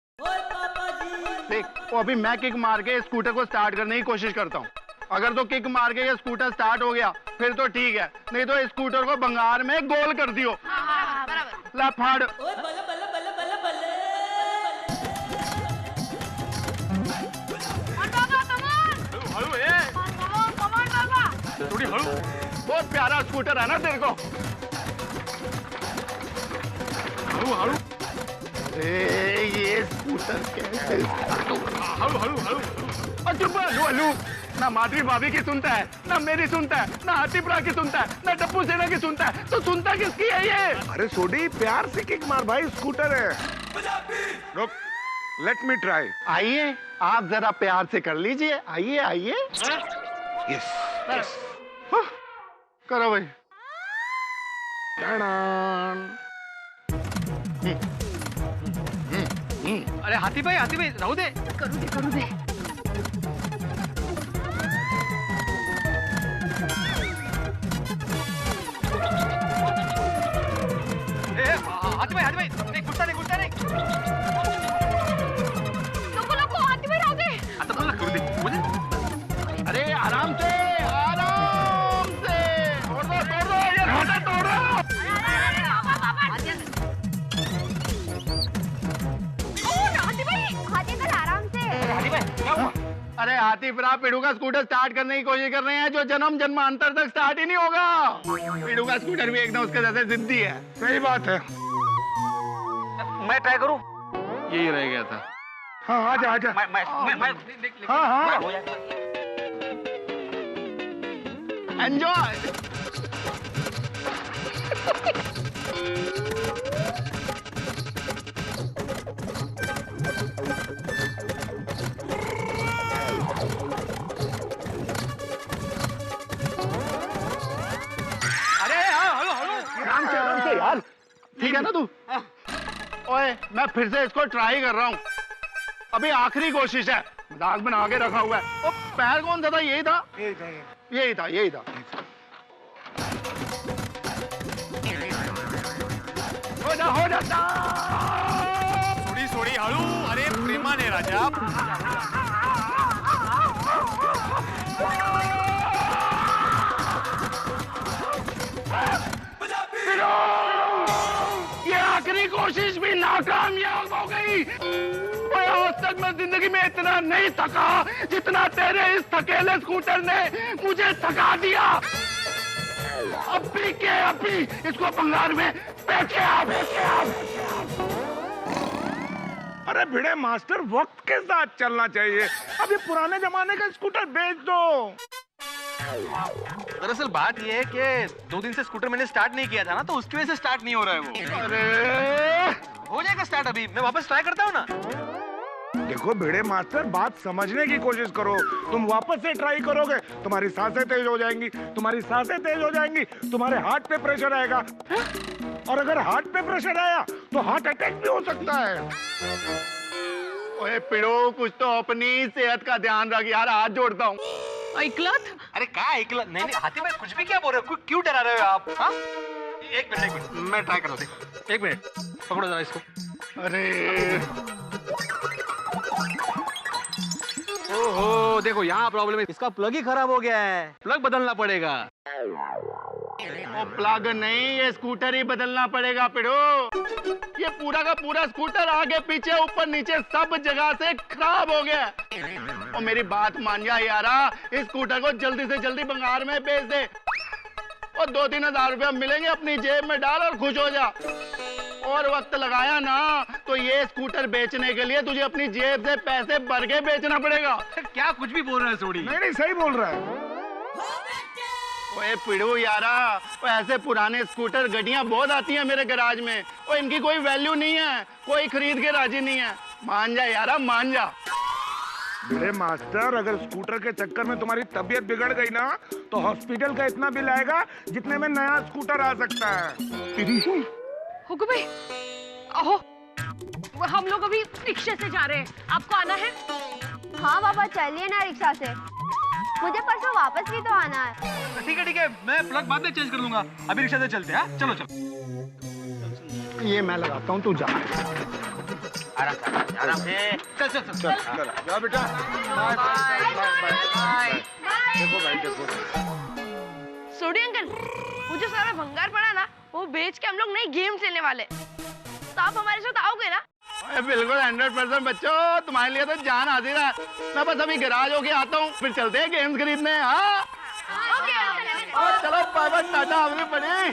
देख, वो अभी मैं किक मार के स्कूटर को स्टार्ट करने की कोशिश करता हूँ. अगर तो किक मार के ये स्कूटर स्टार्ट हो गया फिर तो ठीक है, नहीं तो स्कूटर को बंगार में गोल कर दियो. हाँ, बराबर. ला फाड़. थोड़ी हळू. बहुत प्यारा स्कूटर है ना तेरे को. हळू. ये स्कूटर कैसे हळू. चुप हल्लू. ना माधवी भाभी की सुनता है, ना मेरी सुनता है, ना हाथीपुरा की सुनता है, ना टप्पू सेना की सुनता है. तो सुनता किसकी है ये? अरे सोडी, प्यार से किक मार भाई, स्कूटर है. रुक, लेट मी ट्राई. आइए, आप जरा प्यार से कर लीजिए. आइए. यस. करो भाई. अरे हाथी भाई राहू दे. करू दे. हाथी भाई नहीं, गुस्सा नहीं. नको, हाथी में राहू दे. आता मला करू दे. अरे आराम से. तोड़ दो ये घाटा तोड़ दो. आराम से. अरे हाथीपुरा, पिड़ू का स्कूटर स्टार्ट करने की कोशिश कर रहे हैं जो जन्मांतर तक स्टार्ट ही नहीं होगा. पिड़ू का स्कूटर भी एकदम उसके जैसे जिद्दी है. सही बात है. मैं ट्राई करूं? यही रह गया था. हाँ, आजा. हाँ. एंजॉय. आराम से यार, ठीक है ना तू? ओए, मैं फिर से इसको ट्राई कर रहा हूँ। अभी आखिरी कोशिश है। मजाक बना के रखा हुआ है। ओ, पैर कौन सा था? यही था? यही था। हो जाता। सोडी हळू, अरे प्रेमाने राजा। ये आखिरी कोशिश भी नाकामयाब हो गई। मैं आज तक मैं जिंदगी में इतना नहीं थका जितना तेरे इस थकेले स्कूटर ने मुझे थका दिया। अभी इसको बंगाल में बेचे आप। अरे भिड़े मास्टर, वक्त के साथ चलना चाहिए। अभी पुराने जमाने का स्कूटर बेच दो। दरअसल बात यह है कि 2 दिन से स्कूटर मैंने स्टार्ट नहीं किया था ना, तो उसकी वजह से स्टार्ट नहीं हो रहा है वो। अरे हो जाएगा स्टार्ट, अभी मैं वापस ट्राई करता हूँ ना। देखो भिड़े मास्टर, बात समझने की कोशिश करो। तुम वापस से ट्राई करोगे, तुम्हारी सांसें तेज हो जाएंगी, तुम्हारे हार्ट पे प्रेशर आएगा, और अगर हार्ट पे प्रेशर आया तो हार्ट अटैक भी हो सकता है। ओए पिड़ो, कुछ तो अपनी सेहत का ध्यान रख यार, हाथ जोड़ता हूँ। ऐकलत? अरे क्या ऐकलत? नहीं हाथी भाई, कुछ भी क्या बोल रहे हो? क्यों डरा रहे हो आप? हाँ, एक मिनट मैं ट्राई कर रहा हूँ। एक मिनट, पकड़ो जरा इसको। अरे ओहो, देखो यहाँ प्रॉब्लम है, इसका प्लग ही खराब हो गया है, प्लग बदलना पड़ेगा। वो प्लग नहीं, ये स्कूटर ही बदलना पड़ेगा पिड़ो। ये पूरा का पूरा स्कूटर आगे पीछे ऊपर नीचे सब जगह से खराब हो गया। और मेरी बात मान जा यारा, इस स्कूटर को जल्दी से जल्दी बंगाल में बेच दे और 2-3 हजार रुपया मिलेंगे, अपनी जेब में डाल और खुश हो जा। और वक्त लगाया ना तो ये स्कूटर बेचने के लिए तुझे अपनी जेब से पैसे भर के बेचना पड़ेगा। क्या कुछ भी बोल रहा है सोडी? नहीं सही बोल रहा है। ओए पिड़ू यारा, वो ऐसे पुराने स्कूटर गड्डियां बहुत आती हैं मेरे गैराज में, और इनकी कोई वैल्यू नहीं है, कोई खरीद के राजी नहीं है। मान जा यारा, मान जा। भिड़े मास्टर, अगर स्कूटर के चक्कर में तुम्हारी तबीयत बिगड़ गई ना तो हॉस्पिटल का इतना बिल आएगा जितने में नया स्कूटर आ सकता है। हुक्म भाई, आहो, हम लोग अभी रिक्शे से जा रहे हैं, आपको आना है? हाँ बाबा, चलिए ना रिक्शा से, मुझे परसों वापस भी तो आना है। ठीक है, मैं प्लग बाद में चेंज कर लूंगा, अभी रिक्शा से चलते हैं। चलो। ये मैं लगाता हूँ, तू जा। आराम से। चल। जा बेटा। देखो। सोडी अंकल, वो जो सारा भंगार पड़ा ना, वो बेच के हम लोग नई गेम खेलने वाले। तो आप हमारे साथ आओगे ना? बिल्कुल 100% बच्चों, तुम्हारे लिए तो जान हाजिर है। मैं बस अभी गैराज होके आता हूँ, फिर चलते हैं गेम्स खरीदने। हाँ चलो, बाय टाटा, आगे बढ़े।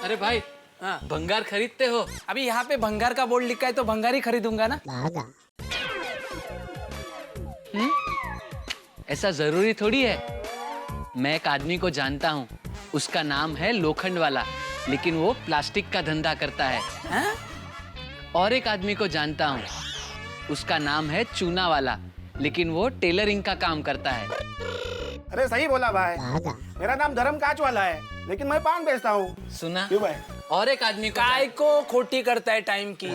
अरे भाई, भंगार खरीदते हो? अभी यहाँ पे भंगार का बोर्ड लिखा है तो भंगार ही खरीदूंगा ना। ऐसा जरूरी थोड़ी है। मैं एक आदमी को जानता हूँ, उसका नाम है लोखंड वाला, लेकिन वो प्लास्टिक का धंधा करता है। हाँ? और एक आदमी को जानता हूँ, उसका नाम है चूना वाला, लेकिन वो टेलरिंग का काम करता है। अरे सही बोला भाई, मेरा नाम धर्म कांच वाला है, लेकिन मैं पान बेचता हूँ। सुना? क्यों भाई? और एक आदमी को काय को खोटी करता है टाइम की,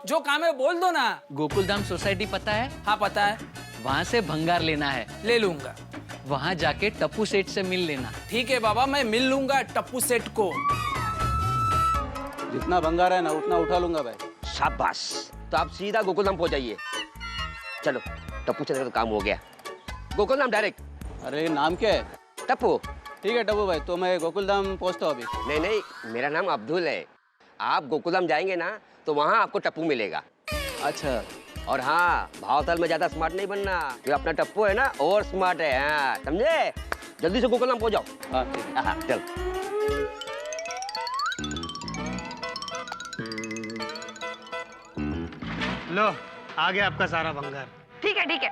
जो काम है बोल दो ना। गोकुलधाम सोसाइटी पता है? हाँ पता है। वहाँ से भंगार लेना है। ले लूंगा। वहाँ जाके टप्पू सेठ से मिल लेना। ठीक है बाबा, मैं मिल लूंगा टप्पू सेठ को। जितना भंगार है ना उतना उठा लूंगा भाई। शाबाश, तो आप सीधा गोकुलधाम पहुंच जाइए। चलो, टप्पू सेठ का तो काम हो गया। गोकुलधाम डायरेक्ट। अरे नाम क्या है? टप्पू। ठीक है टप्पू भाई, तो मैं गोकुलधाम पहुंचता हूँ अभी। नहीं, मेरा नाम अब्दुल है। आप गोकुलधाम जाएंगे ना तो वहाँ आपको टप्पू मिलेगा। अच्छा। और हाँ, भावताल में ज्यादा स्मार्ट नहीं बनना, जो अपना टप्पू है ना और स्मार्ट है। हाँ, समझे? जल्दी से गोकुलधाम पहुंच जाओ। हाँ ठीक है। हाँ, चल। लो आ गया आपका सारा भंगार। ठीक है ठीक है।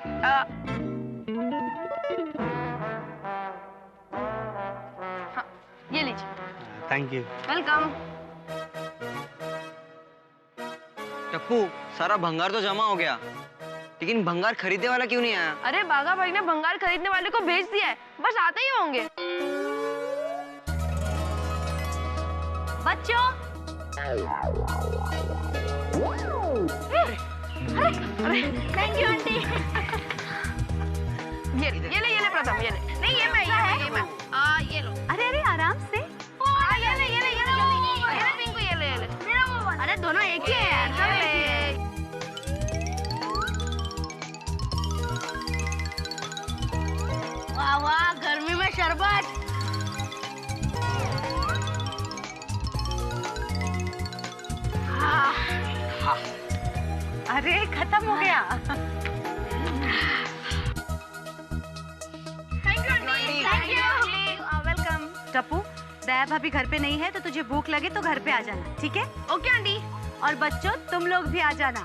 हाँ, ये लीजिए। Thank you. वेलकम। टप्पू, सारा भंगार तो जमा हो गया, लेकिन भंगार खरीदने वाला क्यों नहीं आया? अरे बागा भाई ने भंगार खरीदने वाले को भेज दिया है, बस आते ही होंगे। बच्चों, अरे थैंक यू आंटी। ये ले प्रथम, ये ले। नहीं ये मैं ये लो। अरे अरे आराम से। ये ले पिंकू, ये ले। अरे दोनों एक ही है यार, सब एक ही है। वाह वाह, गर्मी में शरबत। अरे खत्म हो गया। Thank you. वेलकम। टप्पू, दया भाभी घर पे नहीं है तो तुझे भूख लगे तो घर पे आ जाना, ठीक है? Okay aunty. और बच्चों तुम लोग भी आ जाना।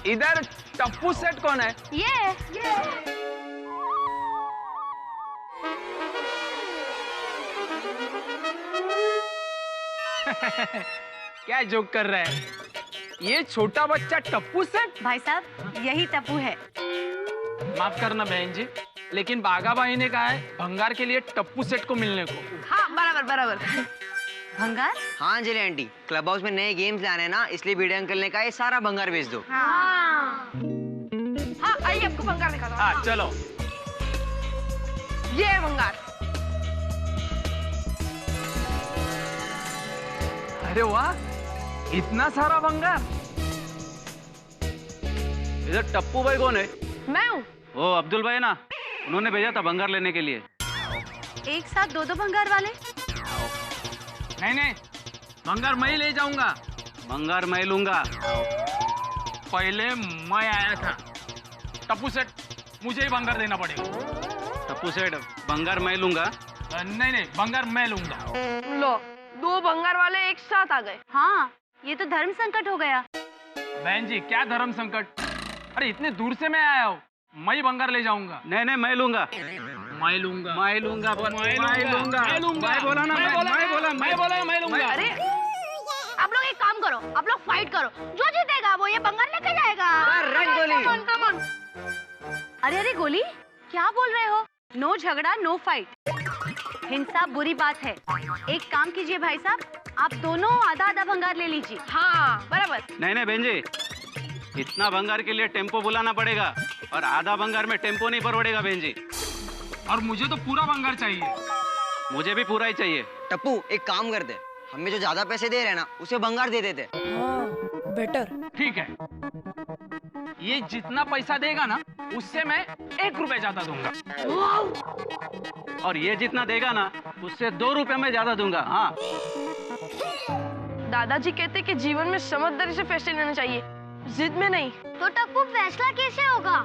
इधर टप्पू सेट कौन है? ये क्या जोक कर रहा है? ये छोटा बच्चा टप्पू सेट? भाई साहब, यही टप्पू है। माफ करना बहन जी, लेकिन बागा भाई ने कहा है भंगार के लिए टप्पू सेट को मिलने को। हाँ बराबर। भंगार? हाँ अंजलि आंटी, क्लब हाउस में नए गेम्स लाने ना, इसलिए भिड़े अंकल ने कहा ये सारा भंगार बेच दो। हाँ आइए आपको भंगार दिखाता हूँ। हाँ चलो। ये है भंगार। अरे वाह, इतना सारा भंगार। इधर टप्पू भाई कौन है? मैं हूँ। ओ अब्दुल भाई ना, उन्होंने भेजा था भंगार लेने के लिए। एक साथ दो भंगार वाले? नहीं, भंगार मैं ही ले जाऊंगा। भंगार मैं लूंगा। पहले मैं आया था। टप्पू सेट, मुझे ही भंगार देना पड़ेगा। टप्पू सेट, भंगार मैं लूंगा। नहीं, भंगार मैं लूंगा। लो, दो भंगार वाले एक साथ आ गए। हाँ, ये तो धर्म संकट हो गया। बहन जी, क्या धर्म संकट? अरे इतने दूर से मैं आया हूँ, मैं ही भंगार ले जाऊंगा। नहीं, मैं लूंगा। मैं लूंगा। मैं लूंगा। अरे आप लोग एक काम करो, आप लोग फाइट करो, जो जीतेगा वो ये भंगार लेके जाएगा। Come on. अरे गोली, क्या बोल रहे हो? नो झगड़ा, नो फाइट। हिंसा बुरी बात है। एक काम कीजिए भाई साहब, आप दोनों आधा भंगार ले लीजिए। हाँ बराबर। नहीं बहन जी, इतना भंगार के लिए टेम्पो बुलाना पड़ेगा, और आधा भंगार में टेम्पो नहीं परवड़ेगा बहन जी। और मुझे तो पूरा भंगार चाहिए। मुझे भी पूरा ही चाहिए। टप्पू, एक काम करते, हमें जो ज्यादा पैसे दे रहे हैं ना, उसे भंगार दे देते। बेटर। ठीक है, ये जितना पैसा देगा ना, उससे मैं 1 रुपए ज्यादा दूंगा। और ये जितना देगा ना, उससे 2 रुपए मैं ज्यादा दूंगा। हाँ, दादाजी कहते कि जीवन में समझदारी से फैसले लेने चाहिए, जिद में नहीं। तो टप्पू फैसला कैसे होगा?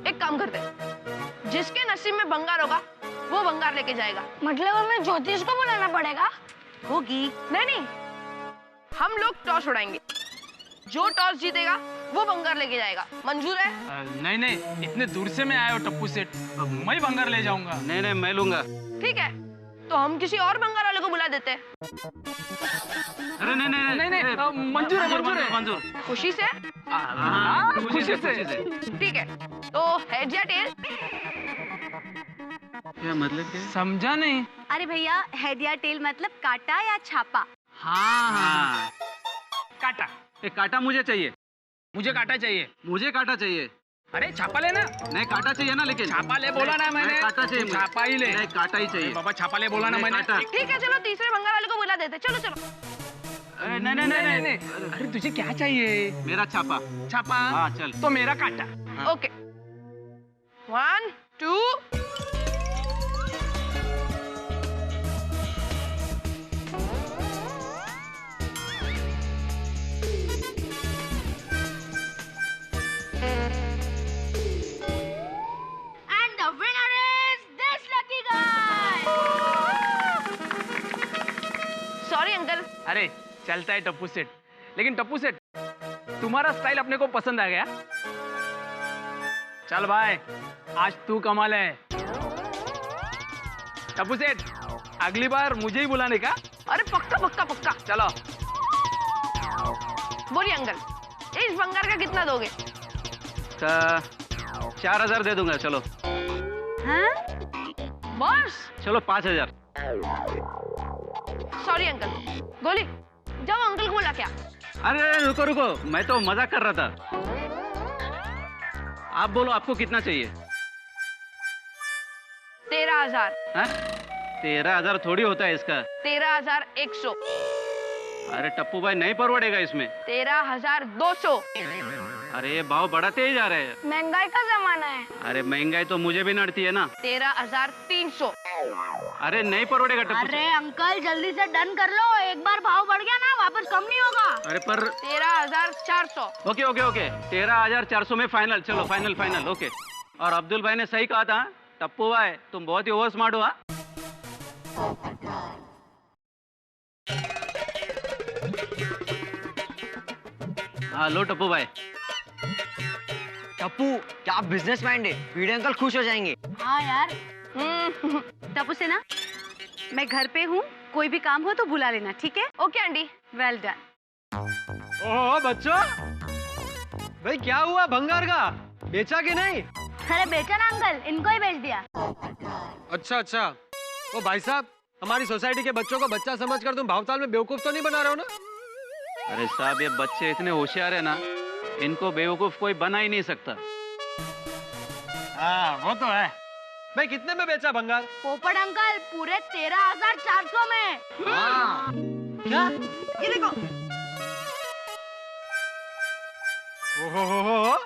एक काम करते, जिसके नसीब में भंगार होगा वो भंगार लेके जाएगा। मतलब हमें ज्योतिष को बुलाना पड़ेगा? होगी। नहीं, हम लोग टॉस उड़ाएंगे, जो टॉस जीतेगा वो भंगार लेके जाएगा। मंजूर है? नहीं, इतने दूर से मैं आया हूँ टप्पू सेठ, मैं भंगार ले जाऊंगा। नहीं, मैं लूंगा। ठीक है, तो हम किसी और भंगार वाले को बुला देते हैं। अरे नहीं, मंजूर है। खुशी से? खुशी से। ठीक है, तो हेड या टेल? क्या मतलब क्या? समझा नहीं। अरे भैया, हेड या टेल मतलब काटा या छापा। हाँ, काटा। काटा मुझे चाहिए। मुझे काटा चाहिए। मुझे काटा चाहिए। अरे छापा लेना। नहीं, काटा चाहिए ना, लेकिन छापा ले बोला ना मैंने। काटा चाहिए। छापा ही ले। नहीं, काटा ही चाहिए। बाबा छापा ले बोला ना मैंने। ठीक है, चलो तीसरे भंगार वाले को बुला देते। चलो। नहीं। अरे तुझे क्या चाहिए? मेरा छापा। छापा? हाँ चल। तो मेरा काटा। Okay, 1 2 And the winner is चलता है टप्पू सेठ। लेकिन टप्पू सेठ, तुम्हारा स्टाइल अपने को पसंद आ गया। चल भाई, आज तू कमाल है। टप्पू सेठ, अगली बार मुझे ही बुलाने का। अरे पक्का पक्का पक्का। चलो। बोलिए अंकल, इस भंगार का कितना दोगे? 4000 दे दूंगा। चलो। हाँ? बस? चलो 5000। Sorry uncle. बोली, जाओ अंकल को बोला क्या? अरे रुको रुको, मैं तो मजाक कर रहा था। आप बोलो, आपको कितना चाहिए? 13,000। 13,000 थोड़ी होता है इसका। 13,100। अरे टप्पू भाई, नहीं परवड़ेगा इसमें। 13,200। अरे भाव बढ़ाते ही जा रहे हैं। महंगाई का जमाना है। अरे महंगाई तो मुझे भी नड़ती है ना। 13,300। अरे नहीं परवड़ेगा टप्पू। अरे अंकल जल्दी से डन कर लो, एक बार भाव बढ़ गया ना वापस कम नहीं होगा। अरे पर 13,400। ओके ओके ओके, 13,400 में फाइनल। चलो फाइनल फाइनल। ओके। और अब्दुल भाई ने सही कहा था, टप्पू भाई तुम बहुत ही ओवर स्मार्ट हो। हाँ लो टप्पू भाई। टप्पू, क्या आप बिजनेस माइंड है? भिड़े अंकल खुश हो जाएंगे। हाँ यार। टप्पू से ना, मैं घर पे हूँ, कोई भी काम हो तो बुला लेना, ठीक है? Okay aunty. Well done. Oh बच्चों, भाई क्या हुआ भंगार का? बेचा कि नहीं? अरे बेचा ना अंकल, इनको ही बेच दिया। अच्छा अच्छा। ओ भाई साहब, हमारी सोसाइटी के बच्चों को बच्चा समझकर तुम भावताल में बेवकूफ तो नहीं बना रहे हो ना? अरे साहब, ये बच्चे इतने होशियार है ना, इनको बेवकूफ कोई बना ही नहीं सकता। हाँ वो तो है। भाई कितने में बेचा भंगार? पोपट अंकल पूरे 13,400 में। क्या? ये देखो। ओहो,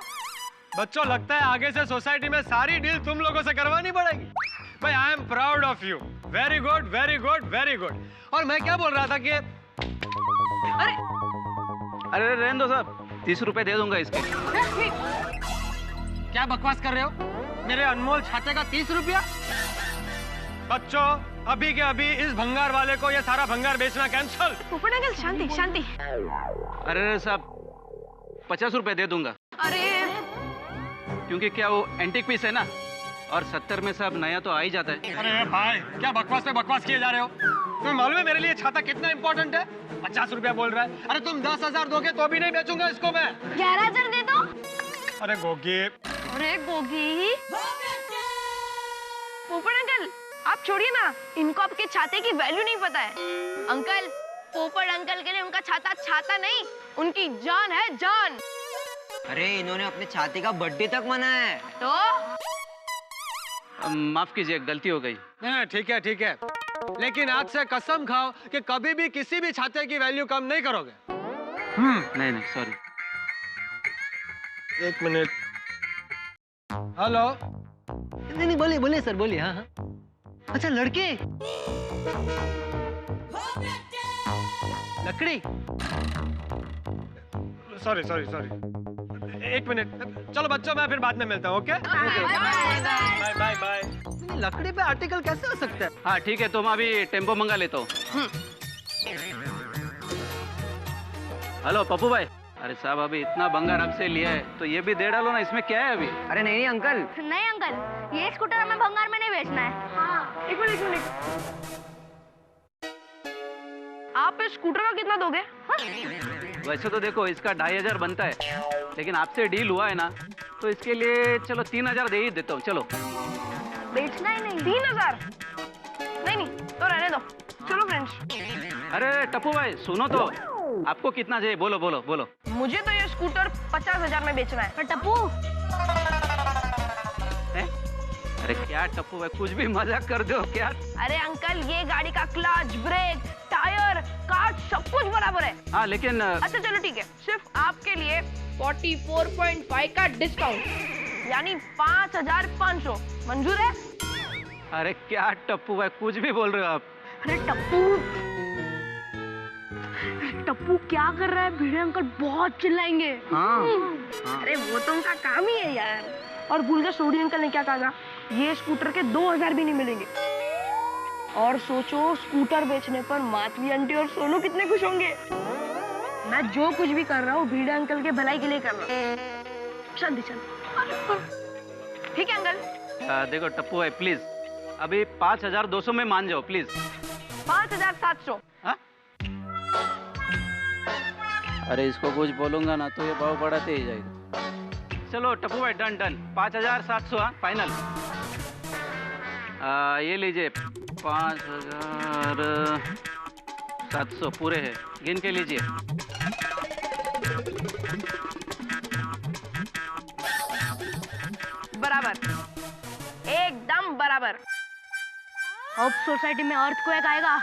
बच्चों लगता है आगे से सोसाइटी में सारी डील तुम लोगों से करवानी पड़ेगी। भाई I am proud of you. Very good very good very good. और मैं क्या बोल रहा था कि अरे रहने दो साहब, 30 रुपए दे दूंगा इसके। क्या बकवास कर रहे हो? मेरे अनमोल छाते का 30 रुपया? बच्चों अभी के अभी इस भंगार वाले को ये सारा भंगार बेचना कैंसल। पोपट अंकल शांति शांति। अरे साहब, 50 रुपए दे दूंगा। अरे क्योंकि क्या वो एंटीक पीस है ना, और 70 में साहब नया तो आ ही जाता है। अरे भाई क्या बकवास पे बकवास किए जा रहे हो? तुम्हें मालूम है मेरे लिए छाता कितना इंपॉर्टेंट है? 50 रुपया बोल रहा है। अरे तुम 10,000 दोगे तो भी नहीं बेचूंगा इसको मैं। 11,000 दे दो। अरे गोगी। अरे गोगी। पोपट अंकल आप छोड़िए ना, इनको आपके छाते की वैल्यू नहीं पता है। अंकल, पोपट अंकल के लिए उनका छाता छाता नहीं, उनकी जान है जान। अरे इन्होंने अपने छाते का बर्थडे तक मनाया है। तो माफ कीजिए, गलती हो गई। नहीं ठीक है ठीक है, लेकिन आज से कसम खाओ कि कभी भी किसी भी छाते की वैल्यू कम नहीं करोगे। नहीं नहीं सॉरी। एक मिनट। हेलो। नहीं नहीं बोलिए बोलिए सर बोलिए। हाँ हाँ। अच्छा लड़के, लकड़ी। सॉरी सॉरी सॉरी, एक मिनट। चलो बच्चों मैं फिर बाद में मिलता हूँ। Okay bye bye bye. लकड़ी पे आर्टिकल कैसे हो सकता है? हाँ ठीक है, तो मैं अभी टेम्पो मंगा लेता हूँ। हेलो पप्पू भाई। अरे साहब, अभी इतना भंगार आपसे लिया है तो ये भी दे डालो ना, इसमें क्या है अभी? अरे नहीं अंकल। नहीं अंकल, ये स्कूटर हमें भंगार में नहीं बेचना है। हाँ। एक मिनट। आप इस स्कूटर का कितना दोगे? वैसे तो देखो इसका 2,500 बनता है, लेकिन आपसे डील हुआ है ना, तो इसके लिए चलो 3,000 दे ही देता हूँ। चलो। बेचना ही नहीं? 3,000? नहीं तो रहने दो। चलो फ्रेंड्स। अरे टप्पू भाई सुनो तो, आपको कितना चाहिए? बोलो बोलो बोलो। मुझे तो ये स्कूटर 50,000 में बेचना है। पर टप्पू। अरे क्या टप्पू भाई, कुछ भी मजाक कर दो क्या? अरे अंकल, ये गाड़ी का क्लच, ब्रेक, टायर, कार्ड सब कुछ बराबर है। हाँ लेकिन अच्छा चलो ठीक है, सिर्फ आपके लिए 44.5 का डिस्काउंट, यानी 5,500 मंजूर है? अरे क्या टप्पू भाई, कुछ भी बोल रहे हो आप। अरे टप्पू क्या कर रहा है? भिड़े अंकल बहुत चिल्लाएंगे। हाँ। अरे वो तो उनका काम ही है यार। और भूल गए सोडी अंकल ने क्या कहा था? ये स्कूटर के 2,000 भी नहीं मिलेंगे। और सोचो स्कूटर बेचने पर माधवी आंटी और सोनू कितने खुश होंगे। मैं जो कुछ भी कर रहा हूँ भिड़े अंकल के भलाई के लिए कर रहा हूँ। शांति शांति। ठीक है अंकल। देखो टप्पू है, प्लीज अभी 5200 में मान जाओ प्लीज। 5700। अरे इसको कुछ बोलूंगा ना तो ये भाव बढ़ाते ही जाएगा। चलो टप्पू भाई डन डन 5700 फाइनल। ये लीजिए 5700 पूरे हैं, गिन के लीजिए। बराबर, एकदम बराबर। अब सोसाइटी में अर्थक्वेक आएगा।